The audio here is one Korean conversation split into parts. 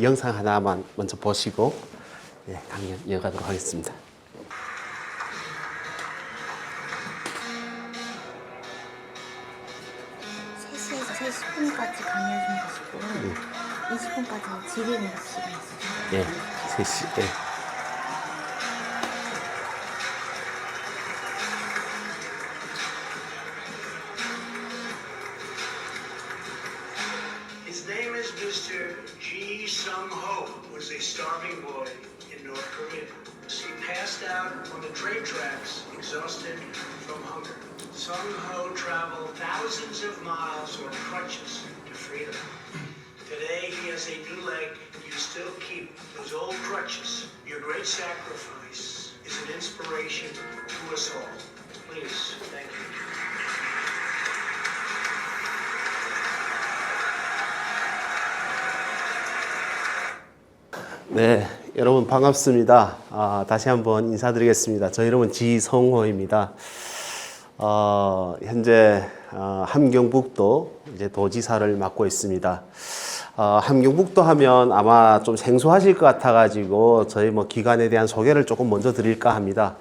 영상 하나만 먼저 보시고 강연 이어가도록 하겠습니다. (3시에서 3시 10분까지) 강연 준비시고 20분까지 질의 응답 시간 있으세요? 예, 3시. 예. His name is Mr. Ji Sung-ho, was a starving boy in North Korea. He passed out on the train tracks, exhausted from hunger. Sung-ho traveled thousands of miles on crutches to freedom. Today he has a new leg, and you still keep those old crutches. Your great sacrifice is an inspiration to us all. Please, thank you. 네, 여러분 반갑습니다. 다시 한번 인사드리겠습니다. 저 이름은 지성호입니다. 현재 함경북도 이제 도지사를 맡고 있습니다. 함경북도 하면 아마 좀 생소하실 것 같아가지고 저희 기관에 대한 소개를 조금 먼저 드릴까 합니다.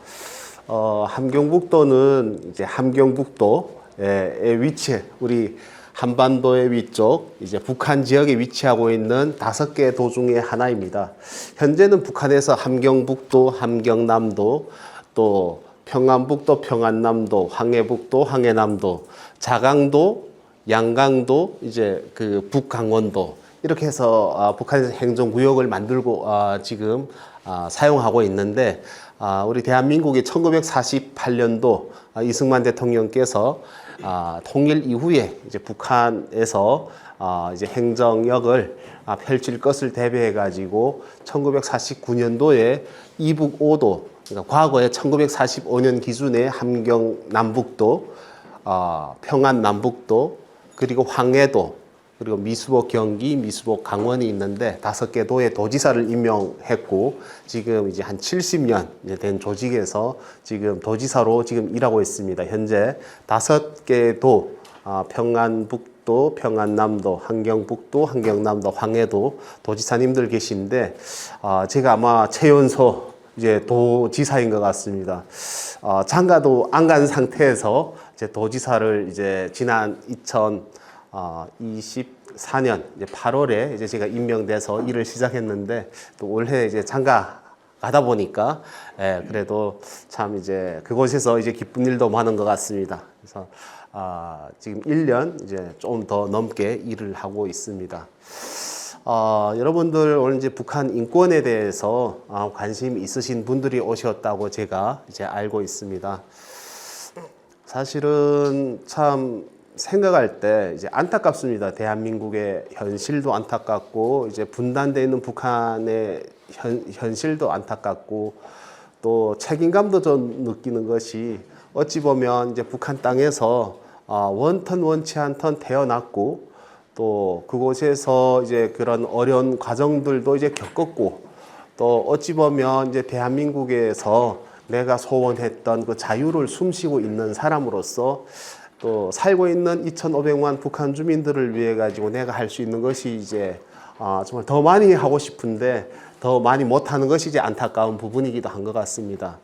함경북도는 이제 함경북도에 위치해 우리 한반도의 위쪽 이제 북한 지역에 위치하고 있는 5개 도 중에 하나입니다. 현재는 북한에서 함경북도, 함경남도, 또 평안북도, 평안남도, 황해북도, 황해남도, 자강도, 양강도, 이제 그 북강원도 이렇게 해서 북한에서 행정구역을 만들고 지금 사용하고 있는데 우리 대한민국이 1948년도 이승만 대통령께서 통일 이후에 이제 북한에서 이제 행정력을 펼칠 것을 대비해 가지고 1949년도에 이북 5도, 그러니까 과거에 1945년 기준의 함경 남북도, 평안 남북도, 그리고 황해도, 그리고 미수복 경기, 미수복 강원이 있는데 5개 도의 도지사를 임명했고 지금 이제 한 70년 된 조직에서 지금 도지사로 지금 일하고 있습니다. 현재 5개 도, 평안북도, 평안남도, 함경북도, 함경남도, 황해도 도지사님들 계신데 제가 아마 최연소 이제 도지사인 것 같습니다. 장가도 안 간 상태에서 이제 도지사를 이제 지난 2024년 이제 8월에 이제 제가 임명돼서 일을 시작했는데 또 올해 이제 장가 가다 보니까 그래도 참 이제 그곳에서 이제 기쁜 일도 많은 것 같습니다. 그래서 지금 1년 이제 좀 더 넘게 일을 하고 있습니다. 여러분들 오늘 이제 북한 인권에 대해서 관심 있으신 분들이 오셨다고 제가 이제 알고 있습니다. 사실은 참 생각할 때 이제 안타깝습니다. 대한민국의 현실도 안타깝고 이제 분단되어 있는 북한의 현실도 안타깝고 또 책임감도 좀 느끼는 것이 어찌 보면 이제 북한 땅에서 원턴 원치 않던 태어났고 또 그곳에서 이제 그런 어려운 과정들도 이제 겪었고 또 어찌 보면 이제 대한민국에서 내가 소원했던 그 자유를 숨쉬고 있는 사람으로서 또 살고 있는 2,500만 북한 주민들을 위해 가지고 내가 할 수 있는 것이 이제 정말 더 많이 하고 싶은데 더 많이 못하는 것이 이제 안타까운 부분이기도 한 것 같습니다.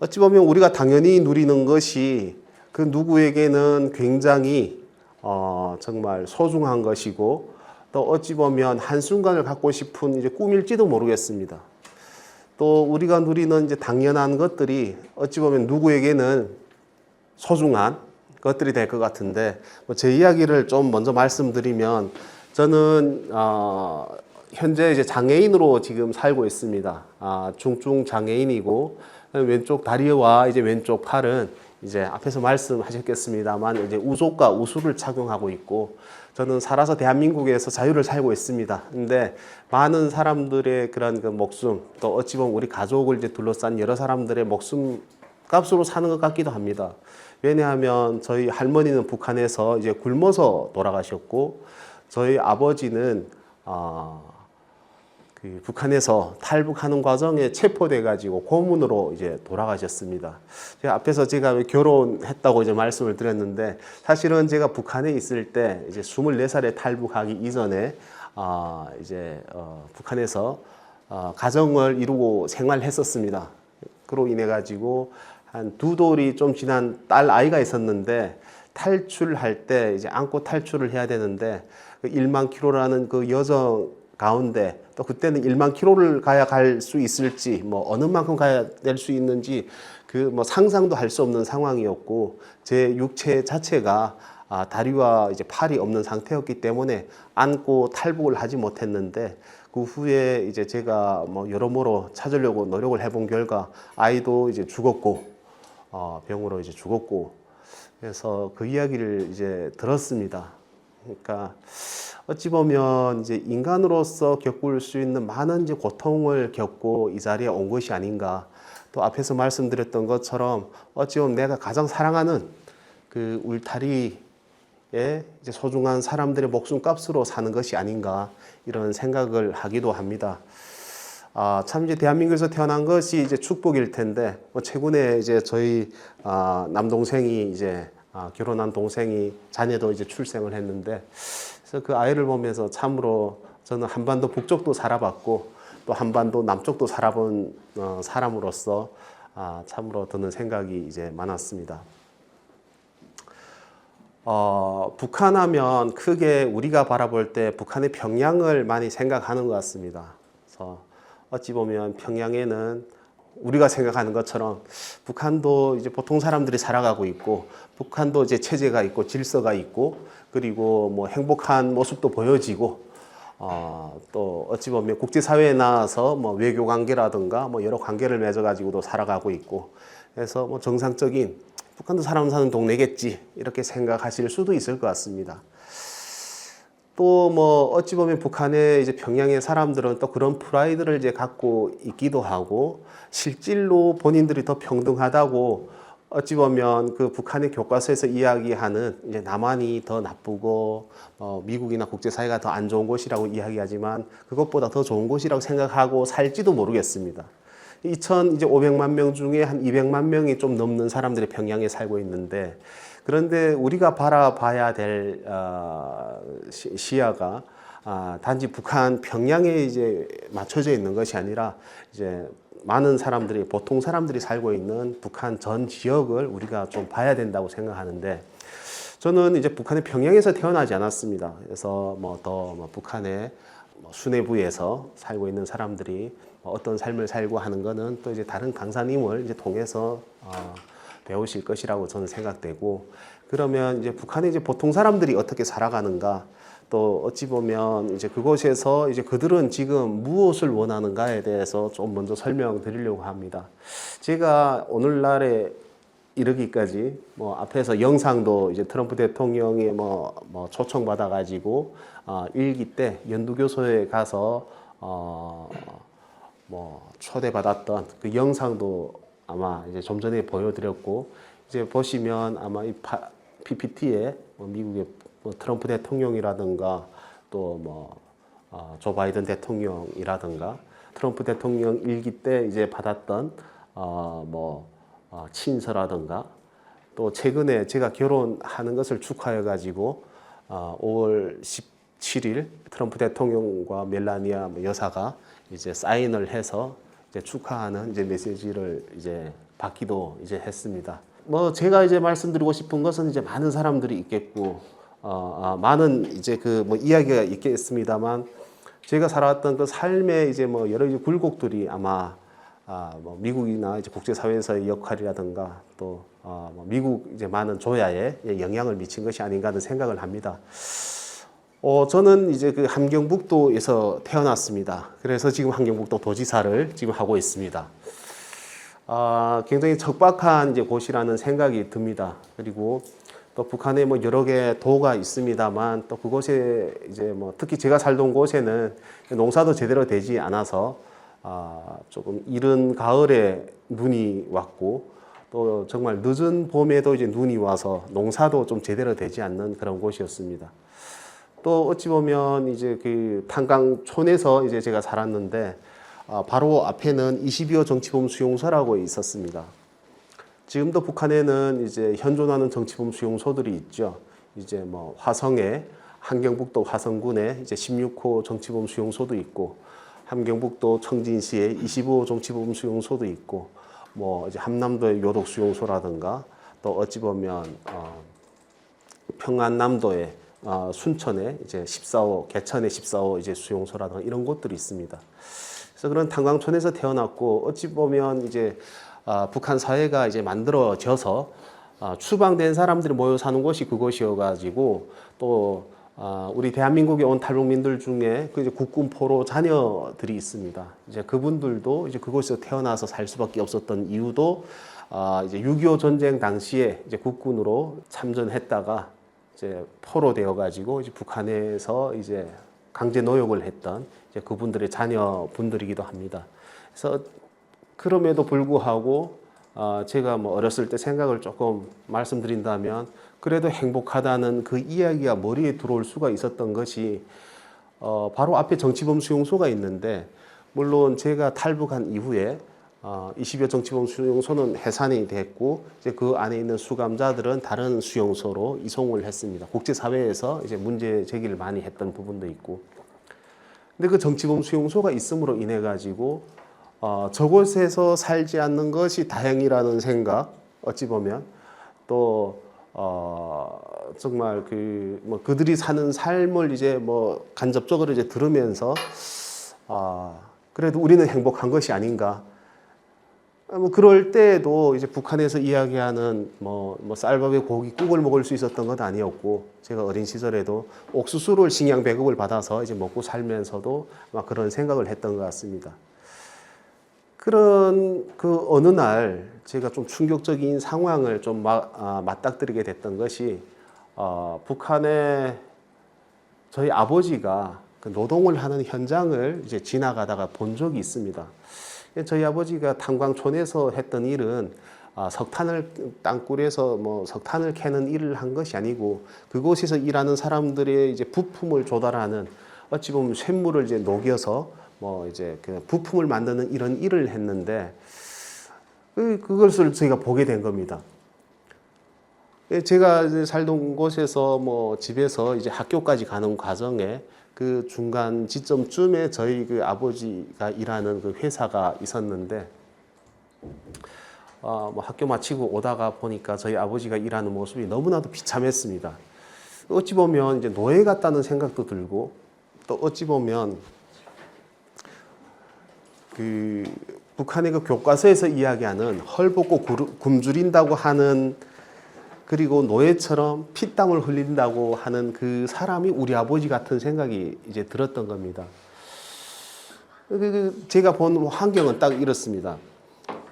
어찌 보면 우리가 당연히 누리는 것이 그 누구에게는 굉장히 정말 소중한 것이고 또 어찌 보면 한순간을 갖고 싶은 이제 꿈일지도 모르겠습니다. 또 우리가 누리는 이제 당연한 것들이 어찌 보면 누구에게는 소중한 것들이 될 것 같은데 제 이야기를 좀 먼저 말씀드리면 저는 현재 이제 장애인으로 지금 살고 있습니다. 중증 장애인이고 왼쪽 다리와 이제 왼쪽 팔은 이제 앞에서 말씀하셨겠습니다만 이제 우족과 우수를 착용하고 있고 저는 살아서 대한민국에서 자유를 살고 있습니다. 근데 많은 사람들의 그런 그 목숨 또 어찌 보면 우리 가족을 이제 둘러싼 여러 사람들의 목숨 값으로 사는 것 같기도 합니다. 왜냐하면 저희 할머니는 북한에서 이제 굶어서 돌아가셨고 저희 아버지는 그 북한에서 탈북하는 과정에 체포돼 가지고 고문으로 이제 돌아가셨습니다. 제가 앞에서 제가 결혼했다고 이제 말씀을 드렸는데 사실은 제가 북한에 있을 때 이제 24살에 탈북하기 이전에 이제 북한에서 가정을 이루고 생활했었습니다. 그로 인해 가지고 한 두 돌이 좀 지난 딸 아이가 있었는데 탈출할 때 이제 안고 탈출을 해야 되는데 그 1만 킬로라는 그 여정 가운데 또 그때는 1만 킬로를 가야 갈 수 있을지 뭐 어느 만큼 가야 될 수 있는지 그 뭐 상상도 할 수 없는 상황이었고 제 육체 자체가 다리와 이제 팔이 없는 상태였기 때문에 안고 탈북을 하지 못했는데 그 후에 이제 제가 뭐 여러모로 찾으려고 노력을 해본 결과 아이도 이제 죽었고 병으로 이제 죽었고 그래서 그 이야기를 이제 들었습니다. 그러니까 어찌 보면 이제 인간으로서 겪을 수 있는 많은 이제 고통을 겪고 이 자리에 온 것이 아닌가. 또 앞에서 말씀드렸던 것처럼 어찌 보면 내가 가장 사랑하는 그 울타리에 이제 소중한 사람들의 목숨값으로 사는 것이 아닌가 이런 생각을 하기도 합니다. 참 이제 대한민국에서 태어난 것이 이제 축복일 텐데 뭐 최근에 이제 저희 남동생이 이제 결혼한 동생이 자녀도 이제 출생을 했는데 그래서 그 아이를 보면서 참으로 저는 한반도 북쪽도 살아봤고 또 한반도 남쪽도 살아본 사람으로서 참으로 드는 생각이 이제 많았습니다. 북한하면 크게 우리가 바라볼 때 북한의 평양을 많이 생각하는 것 같습니다. 그래서 어찌 보면 평양에는 우리가 생각하는 것처럼 북한도 이제 보통 사람들이 살아가고 있고 북한도 이제 체제가 있고 질서가 있고 그리고 뭐 행복한 모습도 보여지고 또 어찌 보면 국제사회에 나와서 뭐 외교 관계라든가 뭐 여러 관계를 맺어가지고도 살아가고 있고 그래서 뭐 정상적인 북한도 사람 사는 동네겠지 이렇게 생각하실 수도 있을 것 같습니다. 또 뭐 어찌 보면 북한의 이제 평양의 사람들은 또 그런 프라이드를 이제 갖고 있기도 하고 실질로 본인들이 더 평등하다고 어찌 보면 그 북한의 교과서에서 이야기하는 이제 남한이 더 나쁘고 미국이나 국제사회가 더 안 좋은 곳이라고 이야기하지만 그것보다 더 좋은 곳이라고 생각하고 살지도 모르겠습니다. 2,500만 명 중에 한 200만 명이 좀 넘는 사람들이 평양에 살고 있는데 그런데 우리가 바라봐야 될 시야가 단지 북한 평양에 이제 맞춰져 있는 것이 아니라 이제 많은 사람들이 보통 사람들이 살고 있는 북한 전 지역을 우리가 좀 봐야 된다고 생각하는데 저는 이제 북한의 평양에서 태어나지 않았습니다. 그래서 더 북한의 수뇌부에서 살고 있는 사람들이 어떤 삶을 살고 하는 거는 또 이제 다른 강사님을 이제 통해서 배우실 것이라고 저는 생각되고 그러면 이제 북한의 이제 보통 사람들이 어떻게 살아가는가 또 어찌 보면 이제 그곳에서 이제 그들은 지금 무엇을 원하는가에 대해서 좀 먼저 설명드리려고 합니다. 제가 오늘날에 이르기까지 뭐 앞에서 영상도 이제 트럼프 대통령이 뭐 초청받아 가지고 일기 때 연두교소에 가서 뭐 초대받았던 그 영상도 아마 이제 좀 전에 보여드렸고 이제 보시면 아마 이 PPT에 미국의 트럼프 대통령이라든가 또 조 바이든 대통령이라든가 트럼프 대통령 일기 때 이제 받았던 친서라든가 또 최근에 제가 결혼하는 것을 축하해 가지고 5월 17일 트럼프 대통령과 멜라니아 여사가 이제 사인을 해서 이제 축하하는 이제 메시지를 이제 받기도 이제 했습니다. 제가 이제 말씀드리고 싶은 것은 이제 많은 사람들이 있겠고 많은 이제 그 이야기가 있겠습니다만 제가 살아왔던 그 삶의 이제 여러 이제 굴곡들이 아마 미국이나 이제 국제사회에서의 역할이라든가 또 미국 이제 많은 조야에 영향을 미친 것이 아닌가 하는 생각을 합니다. 저는 이제 그 함경북도에서 태어났습니다. 그래서 지금 함경북도 도지사를 지금 하고 있습니다. 굉장히 척박한 이제 곳이라는 생각이 듭니다. 그리고 또 북한에 여러 개 도가 있습니다만 또 그곳에 이제 특히 제가 살던 곳에는 농사도 제대로 되지 않아서 조금 이른 가을에 눈이 왔고 또 정말 늦은 봄에도 이제 눈이 와서 농사도 좀 제대로 되지 않는 그런 곳이었습니다. 또 어찌 보면 이제 그 탄강촌에서 이제 제가 살았는데 바로 앞에는 22호 정치범 수용소라고 있었습니다. 지금도 북한에는 이제 현존하는 정치범 수용소들이 있죠. 이제 화성에 함경북도 화성군에 이제 16호 정치범 수용소도 있고, 함경북도 청진시에 25호 정치범 수용소도 있고, 뭐 이제 함남도의 요독 수용소라든가, 또 어찌 보면 평안남도의 순천에 이제 14호, 개천의 14호 이제 수용소라든가 이런 곳들이 있습니다. 그래서 그런 탄광촌에서 태어났고, 어찌 보면 이제 북한 사회가 이제 만들어져서 추방된 사람들이 모여 사는 곳이 그곳이어가지고, 또 우리 대한민국에 온 탈북민들 중에 그 이제 국군 포로 자녀들이 있습니다. 이제 그분들도 이제 그곳에서 태어나서 살 수밖에 없었던 이유도 이제 6.25 전쟁 당시에 이제 국군으로 참전했다가 이제 포로 되어가지고 이제 북한에서 이제 강제 노역을 했던 이제 그분들의 자녀분들이기도 합니다. 그래서 그럼에도 불구하고 제가 뭐 어렸을 때 생각을 조금 말씀드린다면, 그래도 행복하다는 그 이야기가 머리에 들어올 수가 있었던 것이 바로 앞에 정치범 수용소가 있는데, 물론 제가 탈북한 이후에 20여 정치범 수용소는 해산이 됐고, 이제 그 안에 있는 수감자들은 다른 수용소로 이송을 했습니다. 국제사회에서 이제 문제 제기를 많이 했던 부분도 있고, 근데 그 정치범 수용소가 있음으로 인해 가지고 저곳에서 살지 않는 것이 다행이라는 생각, 어찌 보면 또 정말 뭐 그들이 사는 삶을 이제 뭐 간접적으로 이제 들으면서 그래도 우리는 행복한 것이 아닌가. 뭐 그럴 때에도 이제 북한에서 이야기하는 뭐 쌀밥에 고깃국을 먹을 수 있었던 건 아니었고, 제가 어린 시절에도 옥수수를 식량 배급을 받아서 이제 먹고 살면서도 막 그런 생각을 했던 것 같습니다. 그런 그 어느 날 제가 좀 충격적인 상황을 좀 맞닥뜨리게 됐던 것이 북한에 저희 아버지가 그 노동을 하는 현장을 이제 지나가다가 본 적이 있습니다. 저희 아버지가 탄광촌에서 했던 일은 석탄을 땅굴에서 뭐 석탄을 캐는 일을 한 것이 아니고, 그곳에서 일하는 사람들의 이제 부품을 조달하는, 어찌 보면 쇳물을 이제 녹여서 뭐 이제 그 부품을 만드는 이런 일을 했는데, 그것을 저희가 보게 된 겁니다. 제가 이제 살던 곳에서 뭐 집에서 이제 학교까지 가는 과정에 그 중간 지점쯤에 저희 그 아버지가 일하는 그 회사가 있었는데, 뭐 학교 마치고 오다가 보니까 저희 아버지가 일하는 모습이 너무나도 비참했습니다. 어찌 보면 이제 노예 같다는 생각도 들고, 또 어찌 보면 그 북한의 그 교과서에서 이야기하는 헐벗고 굶주린다고 하는, 그리고 노예처럼 피땀을 흘린다고 하는 그 사람이 우리 아버지 같은 생각이 이제 들었던 겁니다. 제가 본 환경은 딱 이렇습니다.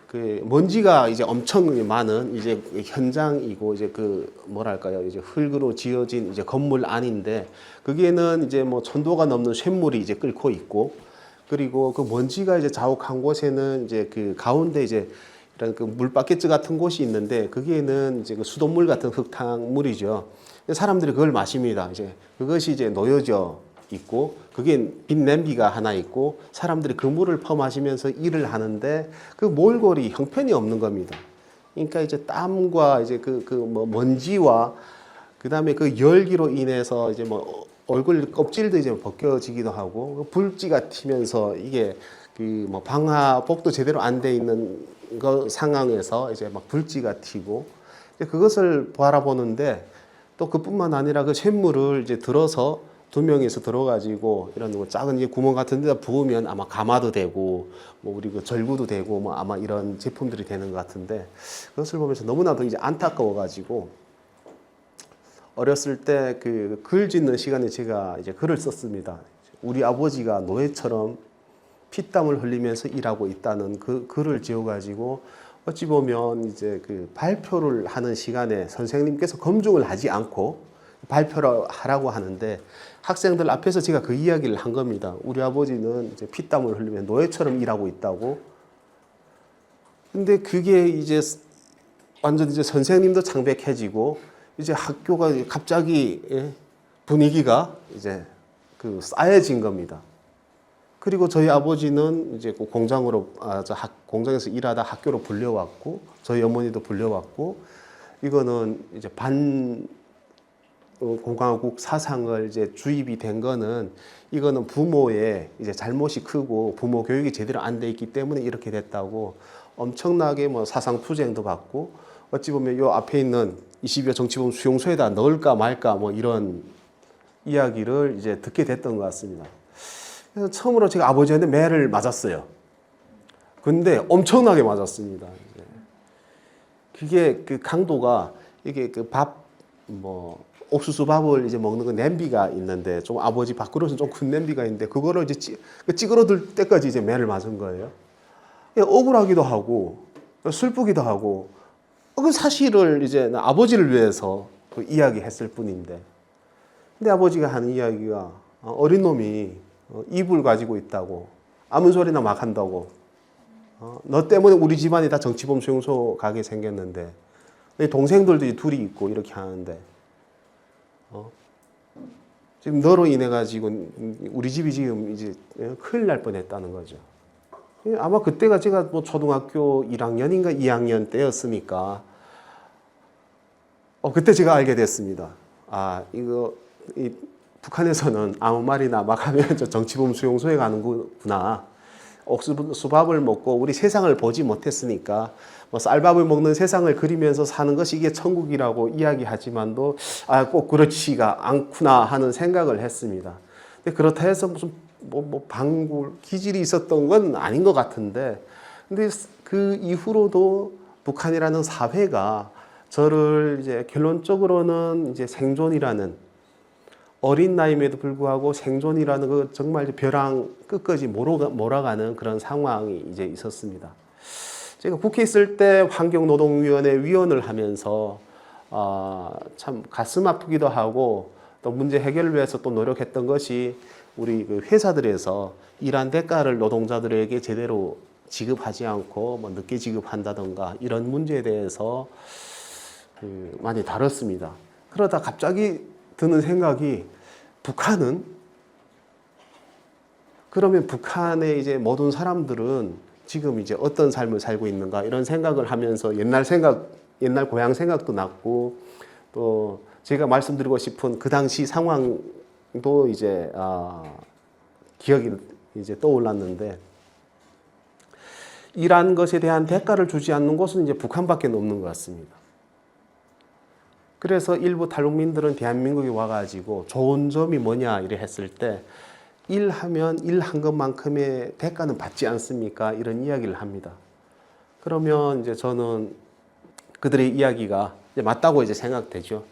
그 먼지가 이제 엄청 많은 이제 현장이고, 이제 그 뭐랄까요, 이제 흙으로 지어진 이제 건물 안인데, 거기에는 이제 뭐 1000도가 넘는 쇳물이 이제 끓고 있고, 그리고 그 먼지가 이제 자욱한 곳에는 이제 그 가운데 이제 이런 그 물바켓 같은 곳이 있는데, 거기에는 이제 그 수돗물 같은 흙탕물이죠. 사람들이 그걸 마십니다. 이제 그것이 이제 놓여져 있고, 그게 빛 냄비가 하나 있고, 사람들이 그 물을 퍼마시면서 일을 하는데 그 몰골이 형편이 없는 겁니다. 그러니까 이제 땀과 이제 뭐 먼지와 그다음에 그 열기로 인해서 이제 뭐 얼굴 껍질도 이제 벗겨지기도 하고, 불지가 튀면서 이게 그 뭐 방화복도 제대로 안 돼 있는 그 상황에서 이제 막 불지가 튀고, 이제 그것을 바라보는데, 또 그뿐만 아니라 그 쇳물을 이제 들어서 2명이서 들어가지고 이런 뭐 작은 이제 구멍 같은 데다 부으면 아마 가마도 되고, 뭐 우리 그 절구도 되고, 뭐 아마 이런 제품들이 되는 것 같은데, 그것을 보면서 너무나도 이제 안타까워가지고, 어렸을 때 그 글 짓는 시간에 제가 이제 글을 썼습니다. 우리 아버지가 노예처럼 피땀을 흘리면서 일하고 있다는 그 글을 지어가지고, 어찌 보면 이제 그 발표를 하는 시간에 선생님께서 검증을 하지 않고 발표를 하라고 하는데, 학생들 앞에서 제가 그 이야기를 한 겁니다. 우리 아버지는 이제 피땀을 흘리면서 노예처럼 일하고 있다고. 근데 그게 이제 완전 이제 선생님도 창백해지고, 이제 학교가 갑자기 분위기가 이제 그 싸해진 겁니다. 그리고 저희 아버지는 이제 공장으로 공장에서 일하다 학교로 불려왔고, 저희 어머니도 불려왔고, 이거는 이제 공화국 사상을 이제 주입이 된 거는 이거는 부모의 이제 잘못이 크고 부모 교육이 제대로 안 돼 있기 때문에 이렇게 됐다고 엄청나게 뭐 사상 투쟁도 받고 어찌 보면 요 앞에 있는 22호 정치범 수용소에다 넣을까 말까 뭐 이런 이야기를 이제 듣게 됐던 것 같습니다. 그래서 처음으로 제가 아버지한테 매를 맞았어요. 근데 엄청나게 맞았습니다. 그게 그 강도가 이게 그 밥 뭐 옥수수 밥을 이제 먹는 그 냄비가 있는데 좀 아버지 밥그릇은 좀 큰 냄비가 있는데 그거를 이제 찌그러들 때까지 이제 매를 맞은 거예요. 억울하기도 하고 슬프기도 하고 그 사실을 이제 아버지를 위해서 그 이야기했을 뿐인데 근데 아버지가 하는 이야기가 어린 놈이 이불 가지고 있다고 아무 소리나 막 한다고 너 때문에 우리 집안이 다 정치범 수용소 가게 생겼는데 동생들도 둘이 있고 이렇게 하는데 지금 너로 인해 가지고 우리 집이 지금 이제 큰일 날 뻔했다는 거죠. 아마 그때가 제가 뭐 초등학교 1학년인가 2학년 때였으니까 그때 제가 알게 됐습니다. 이 북한에서는 아무 말이나 막 하면 저 정치범 수용소에 가는구나. 옥수수밥을 먹고 우리 세상을 보지 못했으니까 뭐 쌀밥을 먹는 세상을 그리면서 사는 것이 이게 천국이라고 이야기하지만도 꼭 그렇지가 않구나 하는 생각을 했습니다. 근데 그렇다 해서 무슨 뭐 방굴 기질이 있었던 건 아닌 것 같은데 근데 그 이후로도 북한이라는 사회가 저를 이제 결론적으로는 이제 생존이라는 어린 나이임에도 불구하고 생존이라는 그 정말 벼랑 끝까지 몰아가는 그런 상황이 이제 있었습니다. 제가 국회에 있을 때 환경노동위원회 위원을 하면서 참 가슴 아프기도 하고 또 문제 해결을 위해서 또 노력했던 것이 우리 그 회사들에서 일한 대가를 노동자들에게 제대로 지급하지 않고 뭐 늦게 지급한다던가 이런 문제에 대해서 많이 다뤘습니다. 그러다 갑자기 드는 생각이 그러면 북한의 이제 모든 사람들은 지금 이제 어떤 삶을 살고 있는가 이런 생각을 하면서 옛날 고향 생각도 났고 또 제가 말씀드리고 싶은 그 당시 상황도 이제 기억이 이제 떠올랐는데 일한 것에 대한 대가를 주지 않는 곳은 이제 북한밖에 없는 것 같습니다. 그래서 일부 탈북민들은 대한민국에 와가지고 좋은 점이 뭐냐 이래 했을 때 일하면 일한 것만큼의 대가는 받지 않습니까? 이런 이야기를 합니다. 그러면 이제 저는 그들의 이야기가 이제 맞다고 이제 생각되죠.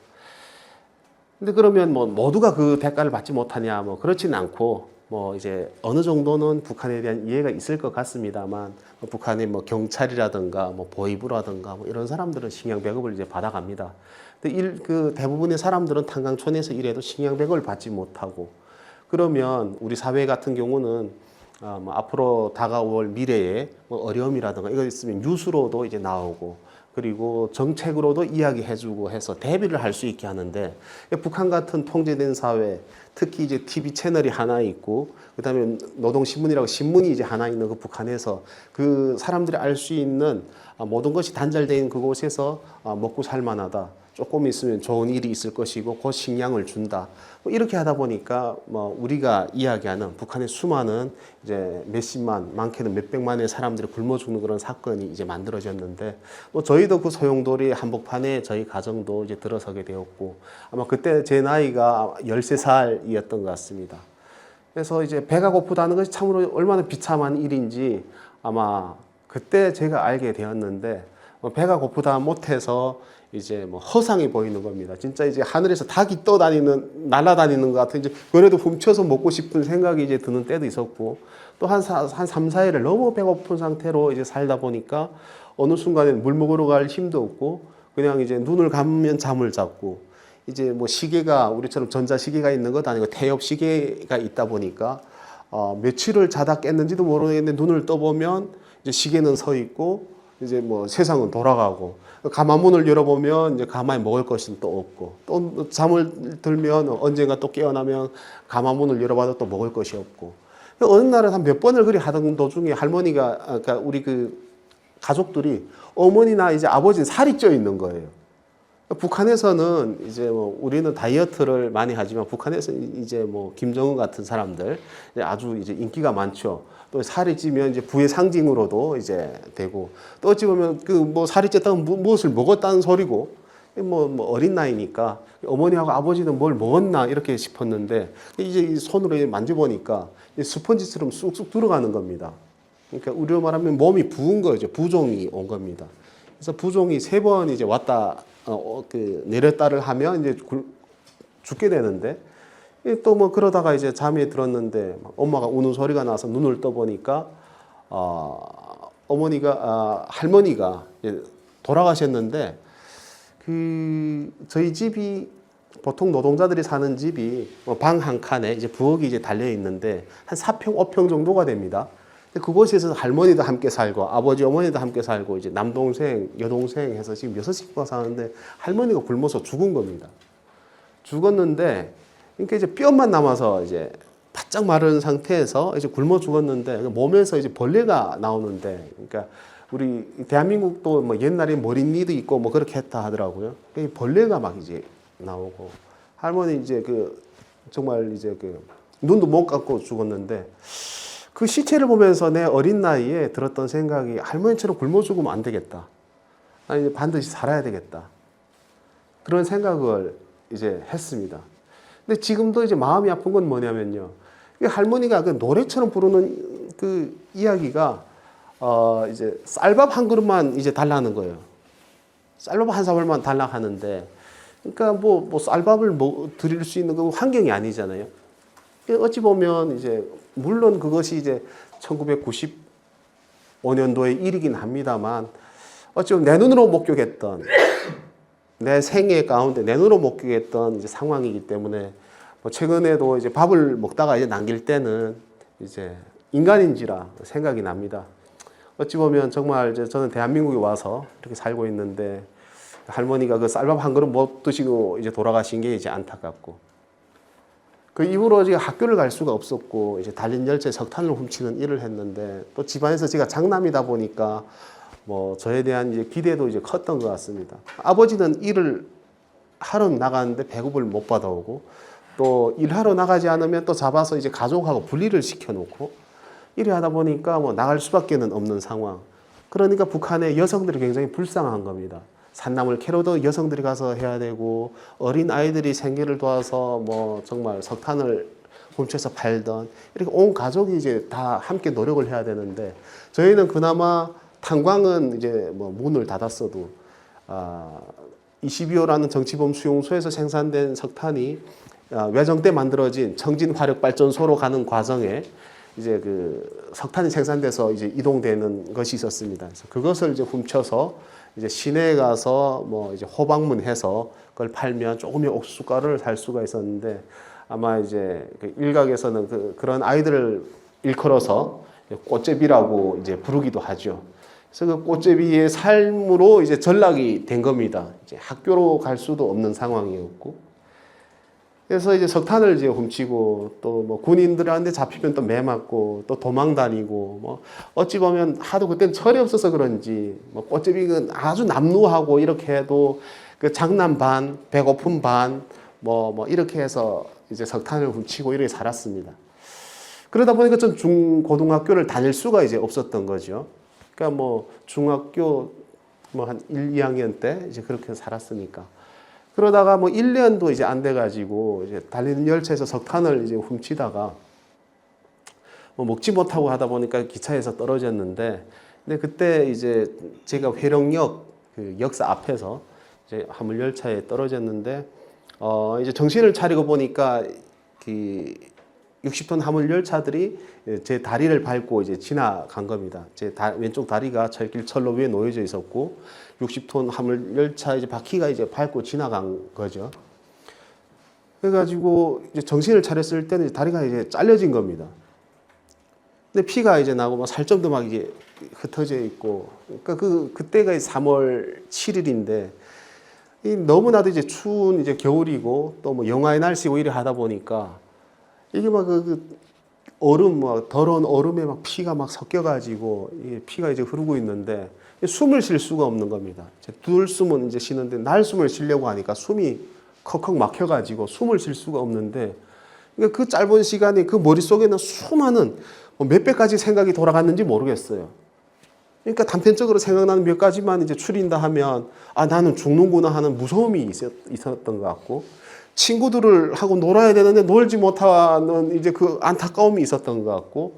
근데 그러면 뭐 모두가 그 대가를 받지 못하냐 뭐 그렇지는 않고 뭐 이제 어느 정도는 북한에 대한 이해가 있을 것 같습니다만 북한의 뭐 경찰이라든가 뭐 보위부라든가 뭐 이런 사람들은 식량 배급을 이제 받아갑니다. 근데 그 대부분의 사람들은 탄광촌에서 일해도 식량 배급을 받지 못하고 그러면 우리 사회 같은 경우는 뭐 앞으로 다가올 미래에 뭐 어려움이라든가 이거 있으면 뉴스로도 이제 나오고 그리고 정책으로도 이야기해주고 해서 대비를 할 수 있게 하는데 북한 같은 통제된 사회 특히 이제 TV 채널이 하나 있고 그다음에 노동신문이라고 신문이 이제 하나 있는 그 북한에서 그 사람들이 알 수 있는 모든 것이 단절되어 있는 그곳에서 먹고 살만하다. 조금 있으면 좋은 일이 있을 것이고 그 식량을 준다. 뭐 이렇게 하다 보니까 뭐 우리가 이야기하는 북한의 수많은 이제 몇십만, 많게는 몇백만의 사람들이 굶어 죽는 그런 사건이 이제 만들어졌는데 뭐 저희도 그 소용돌이 한복판에 저희 가정도 이제 들어서게 되었고 아마 그때 제 나이가 13살이었던 것 같습니다. 그래서 이제 배가 고프다는 것이 참으로 얼마나 비참한 일인지 아마 그때 제가 알게 되었는데 배가 고프다 못해서 이제 뭐 허상이 보이는 겁니다. 진짜 이제 하늘에서 닭이 날아다니는 것 같은 이제 그래도 훔쳐서 먹고 싶은 생각이 이제 드는 때도 있었고 또 한 3, 4일을 너무 배고픈 상태로 이제 살다 보니까 어느 순간에 물 먹으러 갈 힘도 없고 그냥 이제 눈을 감으면 잠을 잤고 이제 뭐 시계가 우리처럼 전자시계가 있는 것 아니고 태엽 시계가 있다 보니까 며칠을 자다 깼는지도 모르겠는데 눈을 떠보면 이제 시계는 서 있고 이제 뭐 세상은 돌아가고 가마문을 열어보면 이제 가마에 먹을 것은 또 없고 또 잠을 들면 언젠가 또 깨어나면 가마문을 열어봐도 또 먹을 것이 없고 어느 날은 한 몇 번을 그리 하던 도중에 할머니가 그러니까 우리 그 가족들이 어머니나 이제 아버지는 살이 쪄 있는 거예요. 북한에서는 이제 뭐 우리는 다이어트를 많이 하지만 북한에서는 이제 뭐 김정은 같은 사람들 이제 아주 이제 인기가 많죠. 또 살이 찌면 이제 부의 상징으로도 이제 되고 또 어찌 보면 그 뭐 살이 쪘다면 무엇을 먹었다는 소리고 뭐 어린 나이니까 어머니하고 아버지는 뭘 먹었나 이렇게 싶었는데 이제 이 손으로 만져보니까 스펀지처럼 쑥쑥 들어가는 겁니다. 그러니까 우리로 말하면 몸이 부은 거죠. 부종이 온 겁니다. 그래서 부종이 3번 이제 왔다 내렸다를 하면 이제 죽게 되는데 또 뭐 그러다가 이제 잠에 들었는데 엄마가 우는 소리가 나서 눈을 떠보니까 어머니가 할머니가 돌아가셨는데 저희 집이 보통 노동자들이 사는 집이 방 한 칸에 이제 부엌이 이제 달려 있는데 한 4평, 5평 정도가 됩니다. 그곳에서 할머니도 함께 살고 아버지, 어머니도 함께 살고 이제 남동생, 여동생 해서 지금 6식구가 사는데 할머니가 굶어서 죽은 겁니다. 죽었는데 그러니까 이제 뼈만 남아서 이제 바짝 마른 상태에서 이제 굶어 죽었는데 몸에서 이제 벌레가 나오는데 그러니까 우리 대한민국도 뭐 옛날에 머리니도 있고 뭐 그렇게 했다 하더라고요. 벌레가 막 이제 나오고 할머니 이제 정말 이제 눈도 못 감고 죽었는데 그 시체를 보면서 내 어린 나이에 들었던 생각이 할머니처럼 굶어 죽으면 안 되겠다. 아니 반드시 살아야 되겠다. 그런 생각을 이제 했습니다. 근데 지금도 이제 마음이 아픈 건 뭐냐면요. 할머니가 그 노래처럼 부르는 그 이야기가 이제 쌀밥 한 그릇만 이제 달라는 거예요. 쌀밥 한 사발만 달라 하는데, 그러니까 뭐 쌀밥을 드릴 수 있는 그 환경이 아니잖아요. 어찌 보면 이제 물론 그것이 이제 1995년도의 일이긴 합니다만, 어찌 보면 내 눈으로 목격했던 내 생애 가운데 내 눈으로 목격했던 이제 상황이기 때문에 뭐 최근에도 이제 밥을 먹다가 이제 남길 때는 이제 인간인지라 생각이 납니다. 어찌 보면 정말 이제 저는 대한민국에 와서 이렇게 살고 있는데 할머니가 그 쌀밥 한 그릇 못 드시고 이제 돌아가신 게 이제 안타깝고 그 이후로 제가 학교를 갈 수가 없었고 이제 달린 열차에 석탄을 훔치는 일을 했는데 또 집안에서 제가 장남이다 보니까 뭐 저에 대한 이제 기대도 이제 컸던 것 같습니다. 아버지는 일을 하러 나가는데 배급을 못 받아오고 또 일하러 나가지 않으면 또 잡아서 이제 가족하고 분리를 시켜놓고 이래 하다 보니까 뭐 나갈 수밖에는 없는 상황. 그러니까 북한의 여성들이 굉장히 불쌍한 겁니다. 산나물 캐러도 여성들이 가서 해야 되고 어린 아이들이 생계를 도와서 뭐 정말 석탄을 훔쳐서 팔던 이렇게 온 가족이 이제 다 함께 노력을 해야 되는데 저희는 그나마 탄광은 이제 뭐 문을 닫았어도 22호라는 정치범 수용소에서 생산된 석탄이 외정 때 만들어진 청진화력발전소로 가는 과정에 이제 그 석탄이 생산돼서 이제 이동되는 것이 있었습니다. 그래서 그것을 이제 훔쳐서 이제 시내에 가서 뭐 이제 호박문해서 그걸 팔면 조금의 옥수수가루를 살 수가 있었는데 아마 이제 그 일각에서는 그런 아이들을 일컬어서 꽃제비라고 이제 부르기도 하죠. 그래서 그 꽃제비의 삶으로 이제 전락이 된 겁니다. 이제 학교로 갈 수도 없는 상황이었고. 그래서 이제 석탄을 이제 훔치고 또 뭐 군인들한테 잡히면 또 매 맞고 또 도망 다니고 뭐 어찌 보면 하도 그때는 철이 없어서 그런지 뭐 꽃제비는 아주 남루하고 이렇게 해도 그 장난 반, 배고픔 반 뭐 이렇게 해서 이제 석탄을 훔치고 이렇게 살았습니다. 그러다 보니까 전 중고등학교를 다닐 수가 이제 없었던 거죠. 그러니까 뭐 중학교 뭐 한 1, 2학년 때 이제 그렇게 살았으니까. 그러다가 뭐 1년도 이제 안 돼가지고 이제 달리는 열차에서 석탄을 이제 훔치다가 뭐 먹지 못하고 하다 보니까 기차에서 떨어졌는데, 근데 그때 이제 제가 회령역 그 역사 앞에서 이제 화물 열차에 떨어졌는데, 이제 정신을 차리고 보니까 그 60톤 화물 열차들이 제 다리를 밟고 이제 지나간 겁니다. 제 왼쪽 다리가 철길 철로 위에 놓여져 있었고 60톤 화물 열차 이제 바퀴가 이제 밟고 지나간 거죠. 그래가지고 이제 정신을 차렸을 때는 다리가 이제 잘려진 겁니다. 근데 피가 이제 나고 막 살점도 막 이제 흩어져 있고, 그러니까 그때가 3월 7일인데 너무나도 이제 추운 이제 겨울이고 또 뭐 영하의 날씨고 이래 하다 보니까 이게 막 얼음, 막 더러운 얼음에 막 피가 막 섞여가지고 이게 피가 이제 흐르고 있는데 숨을 쉴 수가 없는 겁니다. 들숨은 이제 쉬는데 날숨을 쉬려고 하니까 숨이 컥컥 막혀가지고 숨을 쉴 수가 없는데 그러니까 그 짧은 시간에 그 머릿속에는 수많은 몇 배까지 생각이 돌아갔는지 모르겠어요. 그러니까 단편적으로 생각나는 몇 가지만 이제 추린다 하면 아 나는 죽는구나 하는 무서움이 있었던 것 같고 친구들을 하고 놀아야 되는데 놀지 못하는 이제 그 안타까움이 있었던 것 같고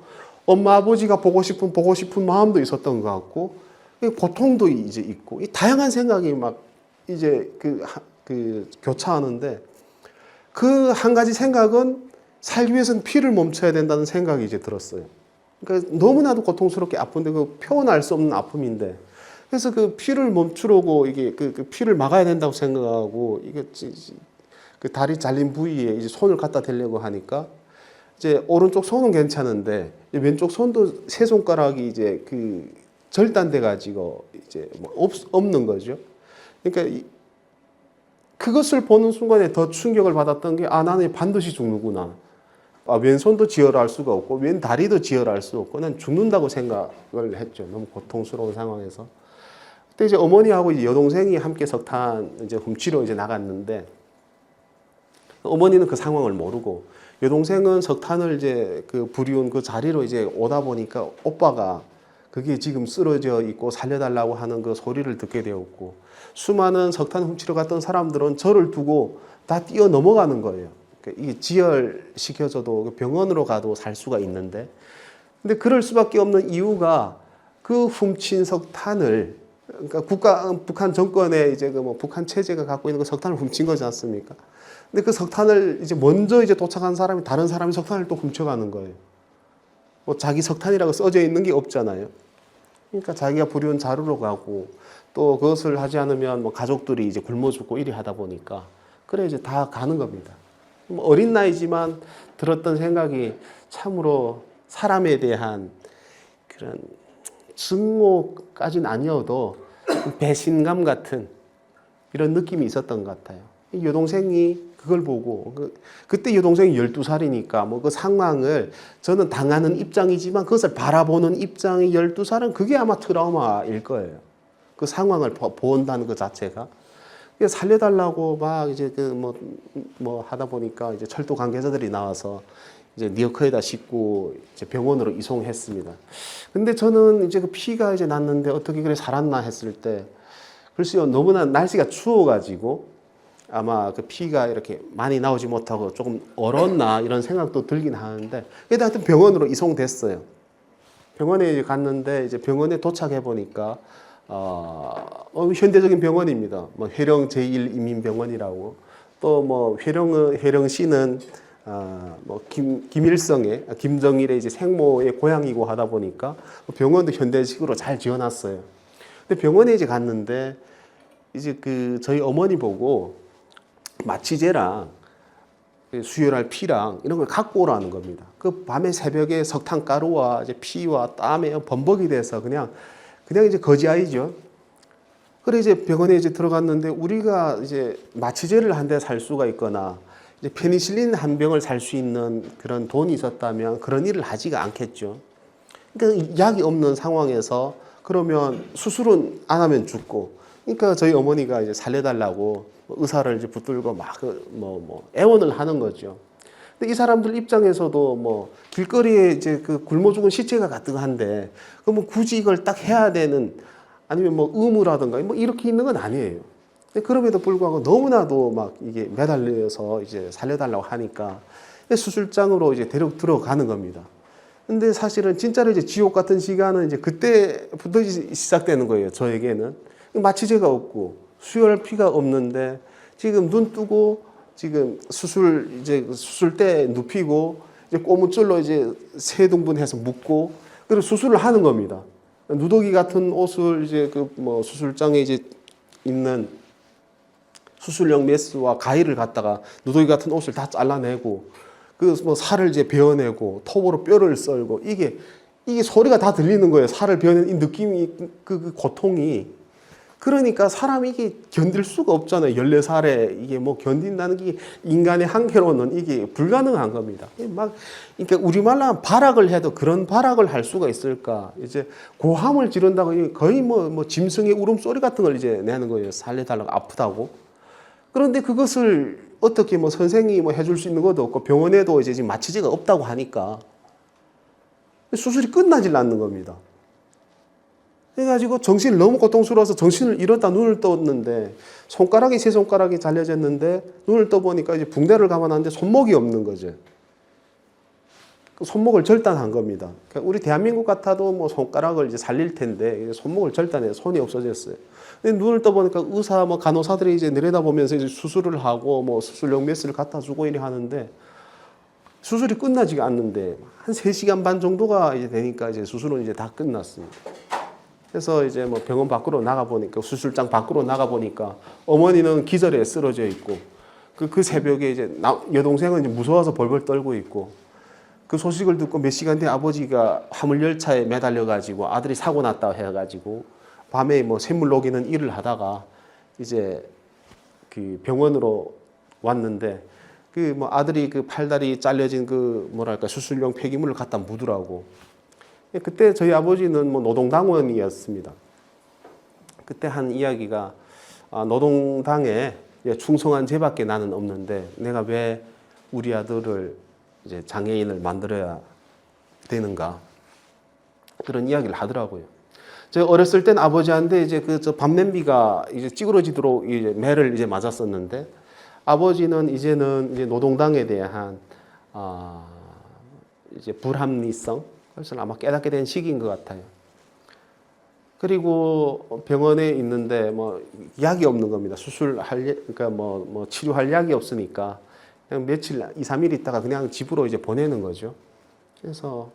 엄마 아버지가 보고 싶은 마음도 있었던 것 같고 고통도 이제 있고 이 다양한 생각이 막 이제 그 교차하는데 그 한 가지 생각은 살기 위해서는 피를 멈춰야 된다는 생각이 이제 들었어요. 그러니까 너무나도 고통스럽게 아픈데 그 표현할 수 없는 아픔인데 그래서 그 피를 멈추려고 이게 그 피를 막아야 된다고 생각하고 이게 그 다리 잘린 부위에 이제 손을 갖다 대려고 하니까 이제 오른쪽 손은 괜찮은데 왼쪽 손도 세 손가락이 이제 그 절단돼 가지고 이제 뭐 없는 거죠. 그러니까 그것을 보는 순간에 더 충격을 받았던 게 아 나는 반드시 죽는구나. 아, 왼손도 지혈할 수가 없고 왼 다리도 지혈할 수 없고 난 죽는다고 생각을 했죠. 너무 고통스러운 상황에서. 그때 이제 어머니하고 이제 여동생이 함께 석탄 이제 훔치러 이제 나갔는데 어머니는 그 상황을 모르고 여동생은 석탄을 이제 그 불이운 그 자리로 이제 오다 보니까 오빠가 그게 지금 쓰러져 있고 살려달라고 하는 그 소리를 듣게 되었고 수많은 석탄 훔치러 갔던 사람들은 저를 두고 다 뛰어 넘어가는 거예요. 이게 지혈시켜줘도 병원으로 가도 살 수가 있는데 근데 그럴 수밖에 없는 이유가 그 훔친 석탄을 그러니까 북한 정권의 이제 그 뭐 북한 체제가 갖고 있는 그 석탄을 훔친 거지 않습니까? 근데 그 석탄을 이제 먼저 이제 도착한 사람이 다른 사람이 석탄을 또 훔쳐가는 거예요. 뭐 자기 석탄이라고 써져 있는 게 없잖아요. 그러니까 자기가 불이운 자루로 가고 또 그것을 하지 않으면 뭐 가족들이 이제 굶어 죽고 이리 하다 보니까 그래 이제 다 가는 겁니다. 어린 나이지만 들었던 생각이 참으로 사람에 대한 그런 증오까지는 아니어도 배신감 같은 이런 느낌이 있었던 것 같아요. 여동생이 그걸 보고 그때 여동생이 12살이니까 뭐 그 상황을 저는 당하는 입장이지만 그것을 바라보는 입장이 12살은 그게 아마 트라우마일 거예요. 그 상황을 본다는 것 자체가. 살려달라고 막 이제 뭐 하다 보니까 이제 철도 관계자들이 나와서 이제 리어커에다 싣고 이제 병원으로 이송했습니다. 근데 저는 이제 그 피가 이제 났는데 어떻게 그래 살았나 했을 때 글쎄요 너무나 날씨가 추워가지고 아마 그 피가 이렇게 많이 나오지 못하고 조금 얼었나 이런 생각도 들긴 하는데 그래도 하여튼 병원으로 이송됐어요. 병원에 이제 갔는데 이제 병원에 도착해 보니까 현대적인 병원입니다. 뭐 회령 제1이민병원이라고 또 뭐 회령시는 뭐 김일성의 김정일의 이제 생모의 고향이고 하다 보니까 병원도 현대식으로 잘 지어놨어요. 근데 병원에 이제 갔는데 이제 그 저희 어머니 보고 마취제랑 수혈할 피랑 이런 걸 갖고 오라는 겁니다. 그 밤에 새벽에 석탄 가루와 이제 피와 땀에 범벅이 돼서 그냥 이제 거지아이죠. 그래 이제 병원에 이제 들어갔는데 우리가 이제 마취제를 한 대 살 수가 있거나 이제 페니실린 한 병을 살 수 있는 그런 돈이 있었다면 그런 일을 하지가 않겠죠. 그러니까 약이 없는 상황에서 그러면 수술은 안 하면 죽고. 그러니까 저희 어머니가 이제 살려달라고 의사를 이제 붙들고 막 애원을 하는 거죠. 근데 이 사람들 입장에서도 뭐 길거리에 이제 그 굶어 죽은 시체가 가득한데 그럼 굳이 이걸 딱 해야 되는 아니면 뭐 의무라든가 뭐 이렇게 있는 건 아니에요. 근데 그럼에도 불구하고 너무나도 막 이게 매달려서 이제 살려달라고 하니까 수술장으로 이제 들어가는 겁니다. 근데 사실은 진짜로 이제 지옥 같은 시간은 이제 그때부터 시작되는 거예요. 저에게는 마취제가 없고 수혈할 피가 없는데 지금 눈 뜨고 지금 수술대 눕히고 이제 고무줄로 이제 세 등분해서 묶고 그리고 수술을 하는 겁니다. 누더기 같은 옷을 이제 그 뭐 수술장에 이제 있는 수술용 메스와 가위를 갖다가 누더기 같은 옷을 다 잘라내고 그 뭐 살을 이제 베어내고 톱으로 뼈를 썰고 이게 소리가 다 들리는 거예요. 살을 베어낸 이 느낌이 그 고통이 그러니까 사람이 이게 견딜 수가 없잖아요. 14살에 이게 뭐 견딘다는 게 인간의 한계로는 이게 불가능한 겁니다. 막, 그러니까 우리말로 하면 발악을 해도 그런 발악을 할 수가 있을까. 이제 고함을 지른다고 거의 뭐 짐승의 울음소리 같은 걸 이제 내는 거예요. 살려달라고 아프다고. 그런데 그것을 어떻게 뭐 선생님이 뭐 해줄 수 있는 것도 없고 병원에도 이제 지금 마취제가 없다고 하니까 수술이 끝나질 않는 겁니다. 그래가지고 정신이 너무 고통스러워서 정신을 잃었다 눈을 떴는데 손가락이 세 손가락이 잘려졌는데 눈을 떠보니까 이제 붕대를 감아놨는데 손목이 없는 거죠. 그 손목을 절단한 겁니다. 그러니까 우리 대한민국 같아도 뭐 손가락을 이제 살릴 텐데 손목을 절단해 손이 없어졌어요. 근데 눈을 떠보니까 의사 뭐 간호사들이 이제 내려다보면서 이제 수술을 하고 뭐 수술용 메스를 갖다 주고 이래 하는데 수술이 끝나지가 않는데 한 3시간 반 정도가 이제 되니까 이제 수술은 이제 다 끝났습니다. 그래서 이제 뭐 병원 밖으로 나가보니까 수술장 밖으로 나가보니까 어머니는 기절해 쓰러져 있고 그 새벽에 이제 여동생은 이제 무서워서 벌벌 떨고 있고 그 소식을 듣고 몇 시간 뒤에 아버지가 화물열차에 매달려가지고 아들이 사고 났다 해가지고 밤에 뭐 샘물 녹이는 일을 하다가 이제 그 병원으로 왔는데 그 뭐 아들이 그 팔다리 잘려진 그 뭐랄까 수술용 폐기물을 갖다 묻으라고. 그때 저희 아버지는 뭐 노동당원이었습니다. 그때 한 이야기가 노동당에 충성한 죄밖에 나는 없는데 내가 왜 우리 아들을 이제 장애인을 만들어야 되는가 그런 이야기를 하더라고요. 제가 어렸을 땐 아버지한테 이제 저 밥냄비가 이제 찌그러지도록 이제 매를 이제 맞았었는데 아버지는 이제는 이제 노동당에 대한 이제 불합리성 그래서 아마 깨닫게 된 시기인 것 같아요. 그리고 병원에 있는데 뭐 약이 없는 겁니다. 그러니까 뭐 치료할 약이 없으니까 그냥 며칠 2, 3일 있다가 그냥 집으로 이제 보내는 거죠. 그래서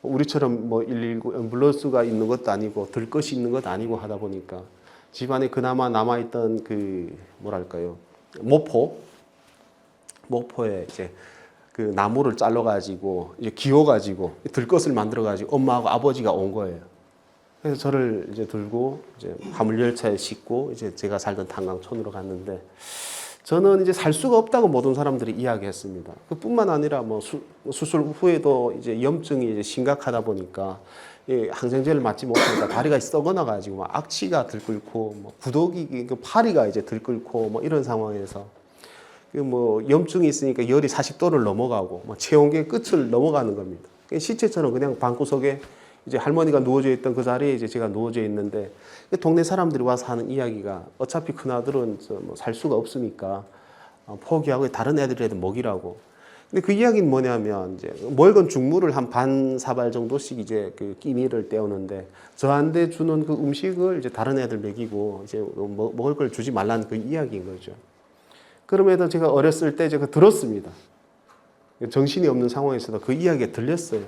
우리처럼 뭐 119 앰뷸런스가 있는 것도 아니고 들 것이 있는 것도 아니고 하다 보니까 집안에 그나마 남아있던 그 뭐랄까요 모포에 이제 그 나무를 잘라가지고 이제 기워가지고 들것을 만들어가지고 엄마하고 아버지가 온 거예요. 그래서 저를 이제 들고 이제 화물열차에 싣고 이제 제가 살던 탄광촌으로 갔는데 저는 이제 살 수가 없다고 모든 사람들이 이야기했습니다. 그뿐만 아니라 뭐 수술 후에도 이제 염증이 이제 심각하다 보니까 항생제를 맞지 못하니까 다리가 썩어나 가지고 막 악취가 들끓고 뭐 구더기 그 파리가 이제 들끓고 뭐 이런 상황에서 그 뭐 염증이 있으니까 열이 40도를 넘어가고 뭐 체온계의 끝을 넘어가는 겁니다. 시체처럼 그냥 방구석에 이제 할머니가 누워져 있던 그 자리에 이제 제가 누워져 있는데 동네 사람들이 와서 하는 이야기가 어차피 큰아들은 뭐 살 수가 없으니까 포기하고 다른 애들이라도 먹이라고. 근데 그 이야기는 뭐냐면 이제 멀건 죽물을 한 반 사발 정도씩 이제 그 끼니를 때우는데 저한테 주는 그 음식을 이제 다른 애들 먹이고 이제 먹을 걸 주지 말라는 그 이야기인 거죠. 그럼에도 제가 어렸을 때 제가 들었습니다. 정신이 없는 상황에서도 그 이야기가 들렸어요.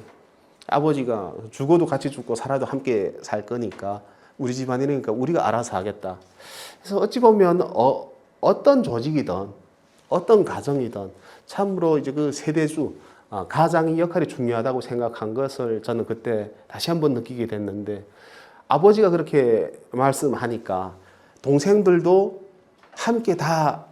아버지가 죽어도 같이 죽고 살아도 함께 살 거니까 우리 집안이니까 우리가 알아서 하겠다. 그래서 어찌 보면 어떤 조직이든 어떤 가정이든 참으로 이제 그 세대주 가장의 역할이 중요하다고 생각한 것을 저는 그때 다시 한번 느끼게 됐는데 아버지가 그렇게 말씀하니까 동생들도 함께 다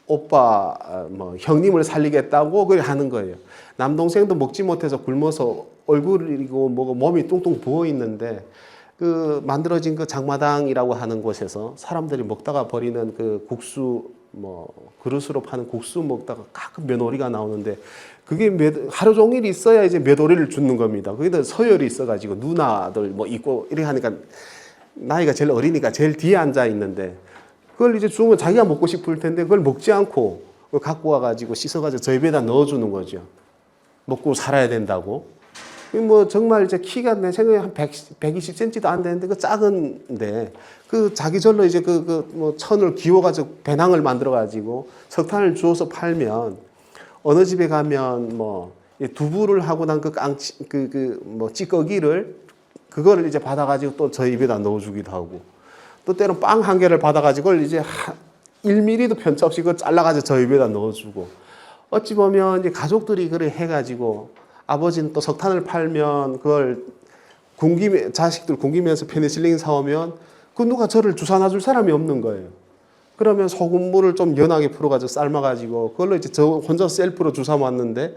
오빠 뭐 형님을 살리겠다고 그래 하는 거예요. 남동생도 먹지 못해서 굶어서 얼굴이고 뭐고 몸이 뚱뚱 부어 있는데 그 만들어진 그 장마당이라고 하는 곳에서 사람들이 먹다가 버리는 그 국수 뭐 그릇으로 파는 국수 먹다가 가끔 며느리가 나오는데 그게 하루 종일 있어야 이제 며느리를 줍는 겁니다. 거기다 서열이 있어가지고 누나들 뭐 있고 이렇게 하니까 나이가 제일 어리니까 제일 뒤에 앉아 있는데 그걸 이제 주면 자기가 먹고 싶을 텐데 그걸 먹지 않고 그걸 갖고 와가지고 씻어가지고 저 입에다 넣어주는 거죠. 먹고 살아야 된다고. 뭐 정말 이제 키가 내 생각에 한 120cm도 안 되는데 그 작은데 그 자기 절로 이제 뭐 천을 기워가지고 배낭을 만들어가지고 석탄을 주워서 팔면 어느 집에 가면 뭐 두부를 하고 난 뭐 찌꺼기를 그거를 이제 받아가지고 또 저 입에다 넣어주기도 하고 또 때론 빵 한 개를 받아가지고 이제 1mm도 편차 없이 그거 잘라가지고 저 입에다 넣어주고 어찌 보면 이제 가족들이 그래 해가지고 아버지는 또 석탄을 팔면 그걸 자식들 굶기면서 페니실린 사오면 그 누가 저를 주사 놔줄 사람이 없는 거예요. 그러면 소금물을 좀 연하게 풀어가지고 삶아가지고 그걸로 이제 저 혼자 셀프로 주사 맞는데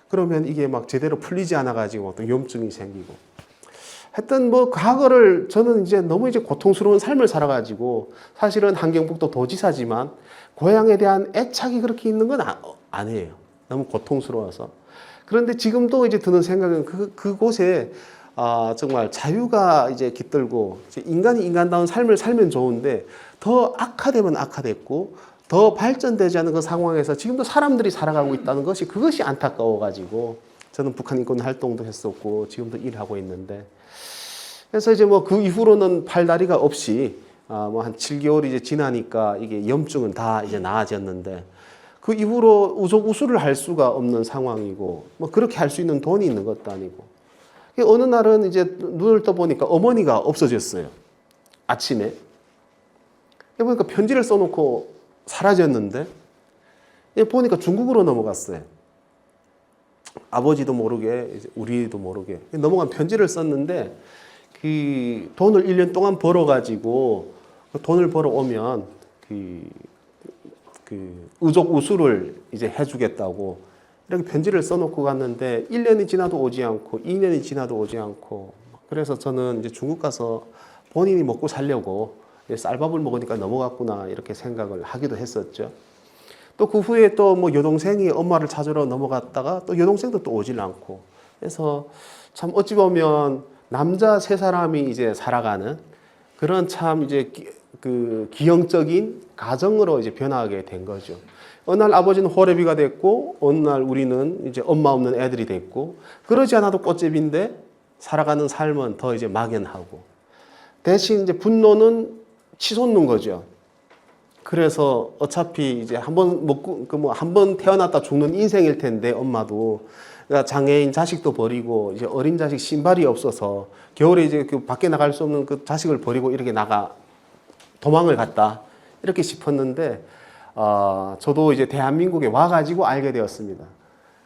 그러면 이게 막 제대로 풀리지 않아가지고 또 염증이 생기고. 하여튼 뭐 과거를 저는 이제 너무 이제 고통스러운 삶을 살아가지고 사실은 함경북도 도지사지만 고향에 대한 애착이 그렇게 있는 건 아니에요. 너무 고통스러워서. 그런데 지금도 이제 드는 생각은 그곳에 정말 자유가 이제 깃들고 인간이 인간다운 삶을 살면 좋은데 더 악화되면 악화됐고 더 발전되지 않은 그 상황에서 지금도 사람들이 살아가고 있다는 것이 그것이 안타까워가지고 저는 북한 인권 활동도 했었고 지금도 일하고 있는데 그래서 이제 뭐 그 이후로는 팔다리가 없이 뭐 한 7개월이 이제 지나니까 이게 염증은 다 이제 나아졌는데 그 이후로 우속우수를 할 수가 없는 상황이고 뭐 그렇게 할 수 있는 돈이 있는 것도 아니고 어느 날은 이제 눈을 떠보니까 어머니가 없어졌어요. 아침에. 보니까 편지를 써놓고 사라졌는데 보니까 중국으로 넘어갔어요. 아버지도 모르게 이제 우리도 모르게 넘어간 편지를 썼는데 그 돈을 1년 동안 벌어가지고 그 돈을 벌어오면 그 의족 우수를 이제 해주겠다고 이렇게 편지를 써놓고 갔는데 1년이 지나도 오지 않고 2년이 지나도 오지 않고 그래서 저는 이제 중국 가서 본인이 먹고 살려고 쌀밥을 먹으니까 넘어갔구나 이렇게 생각을 하기도 했었죠. 또 그 후에 또 뭐 여동생이 엄마를 찾으러 넘어갔다가 또 여동생도 또 오질 않고 그래서 참 어찌 보면 남자 세 사람이 이제 살아가는 그런 참 이제 그 기형적인 가정으로 이제 변화하게 된 거죠. 어느 날 아버지는 호래비가 됐고 어느 날 우리는 이제 엄마 없는 애들이 됐고 그러지 않아도 꽃제비인데 살아가는 삶은 더 이제 막연하고 대신 이제 분노는 치솟는 거죠. 그래서 어차피 이제 한번 먹고 한 번 태어났다 죽는 인생일 텐데 엄마도 그러니까 장애인 자식도 버리고 이제 어린 자식 신발이 없어서 겨울에 이제 그 밖에 나갈 수 없는 그 자식을 버리고 이렇게 도망을 갔다 이렇게 싶었는데 저도 이제 대한민국에 와가지고 알게 되었습니다.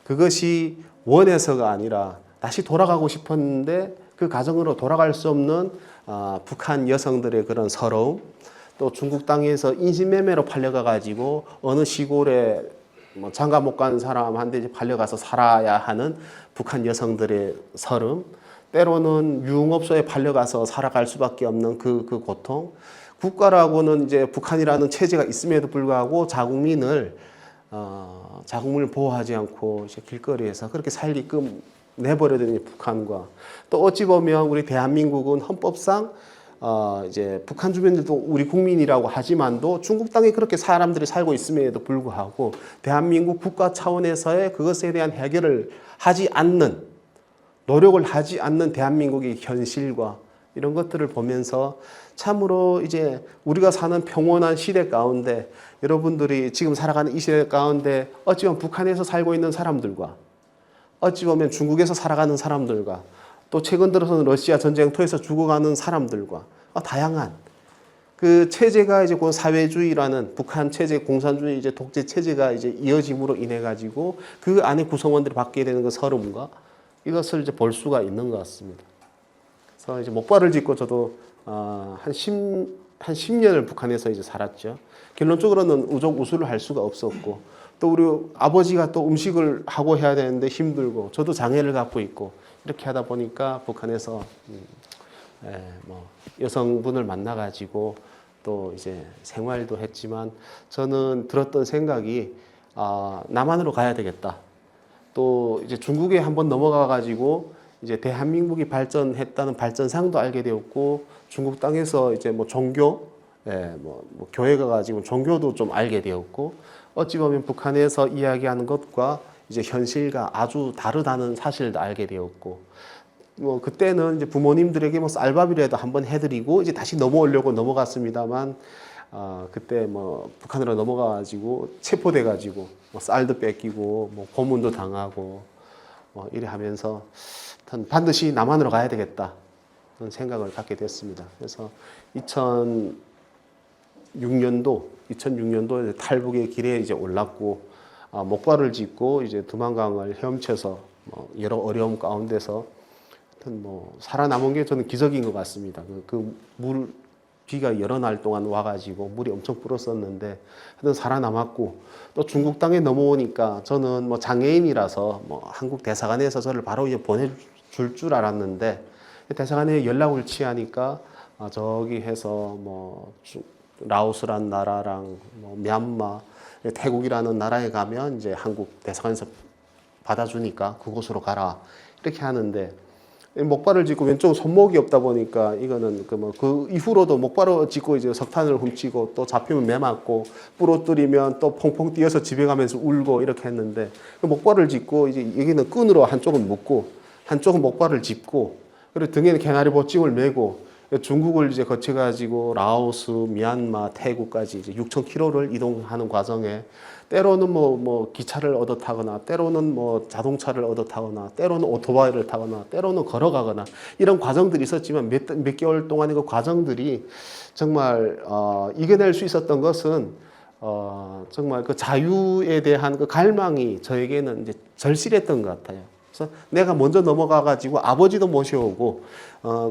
그것이 원해서가 아니라 다시 돌아가고 싶었는데 그 가정으로 돌아갈 수 없는 북한 여성들의 그런 서러움 또 중국 땅에서 인신매매로 팔려가가지고 어느 시골에 뭐 장가 못 가는 사람한테 이제 팔려가서 살아야 하는 북한 여성들의 서름, 때로는 유흥업소에 팔려가서 살아갈 수밖에 없는 그 고통. 국가라고는 이제 북한이라는 체제가 있음에도 불구하고 자국민을 보호하지 않고 이제 길거리에서 그렇게 살게끔 내버려두는 북한과 또 어찌 보면 우리 대한민국은 헌법상 이제 북한 주민들도 우리 국민이라고 하지만도 중국 땅에 그렇게 사람들이 살고 있음에도 불구하고 대한민국 국가 차원에서의 그것에 대한 해결을 하지 않는 노력을 하지 않는 대한민국의 현실과 이런 것들을 보면서 참으로 이제 우리가 사는 평온한 시대 가운데 여러분들이 지금 살아가는 이 시대 가운데 어찌 보면 북한에서 살고 있는 사람들과 어찌 보면 중국에서 살아가는 사람들과 또 최근 들어서는 러시아 전쟁터에서 죽어가는 사람들과 다양한 그 체제가 이제 그 사회주의라는 북한 체제 공산주의 이제 독재 체제가 이제 이어짐으로 인해 가지고 그 안에 구성원들이 받게 되는 그 서름과 이것을 이제 볼 수가 있는 것 같습니다. 그래서 이제 목발을 짚고 저도 한 10년을 북한에서 이제 살았죠. 결론적으로는 우족 우수를 할 수가 없었고 또 우리 아버지가 또 음식을 하고 해야 되는데 힘들고 저도 장애를 갖고 있고 이렇게 하다 보니까 북한에서 뭐 여성분을 만나가지고 또 이제 생활도 했지만 저는 들었던 생각이 남한으로 가야 되겠다. 또 이제 중국에 한번 넘어가가지고 이제 대한민국이 발전했다는 발전상도 알게 되었고 중국 땅에서 이제 뭐 종교, 뭐 교회 가가지고 종교도 좀 알게 되었고 어찌 보면 북한에서 이야기하는 것과 이제 현실과 아주 다르다는 사실도 알게 되었고 뭐 그때는 이제 부모님들에게 뭐 쌀밥이라도 한번 해드리고 이제 다시 넘어오려고 넘어갔습니다만 그때 뭐 북한으로 넘어가가지고 체포돼가지고 뭐 쌀도 뺏기고 뭐 고문도 당하고 뭐 이래 하면서 반드시 남한으로 가야 되겠다 그런 생각을 갖게 됐습니다. 그래서 2006년도에 탈북의 길에 이제 올랐고 목발을 짚고 이제 두만강을 헤엄쳐서 뭐 여러 어려움 가운데서 하여튼 뭐 살아남은 게 저는 기적인 것 같습니다. 그 물 비가 여러 날 동안 와가지고 물이 엄청 불었었는데 하여튼 살아남았고 또 중국 땅에 넘어오니까 저는 뭐 장애인이라서 뭐 한국 대사관에서 저를 바로 이제 보내줄 줄 알았는데 대사관에 연락을 취하니까 저기 해서 뭐 라오스란 나라랑 뭐 미얀마, 태국이라는 나라에 가면 이제 한국 대사관에서 받아주니까 그곳으로 가라 이렇게 하는데 목발을 짚고 왼쪽 손목이 없다 보니까 이거는 그 이후로도 목발을 짚고 이제 석탄을 훔치고 또 잡히면 매 맞고 부러뜨리면 또 퐁퐁 뛰어서 집에 가면서 울고 이렇게 했는데 목발을 짚고 이제 여기는 끈으로 한쪽은 묶고 한쪽은 목발을 짚고 그리고 등에는 개나리 보찜을 메고 중국을 이제 거쳐가지고 라오스, 미얀마, 태국까지 이제 6,000km를 이동하는 과정에 때로는 뭐 기차를 얻어 타거나 때로는 뭐 자동차를 얻어 타거나 때로는 오토바이를 타거나 때로는 걸어가거나 이런 과정들이 있었지만 몇 개월 동안의 그 과정들이 정말 이겨낼 수 있었던 것은 정말 그 자유에 대한 그 갈망이 저에게는 이제 절실했던 것 같아요. 그래서 내가 먼저 넘어가 가지고 아버지도 모셔오고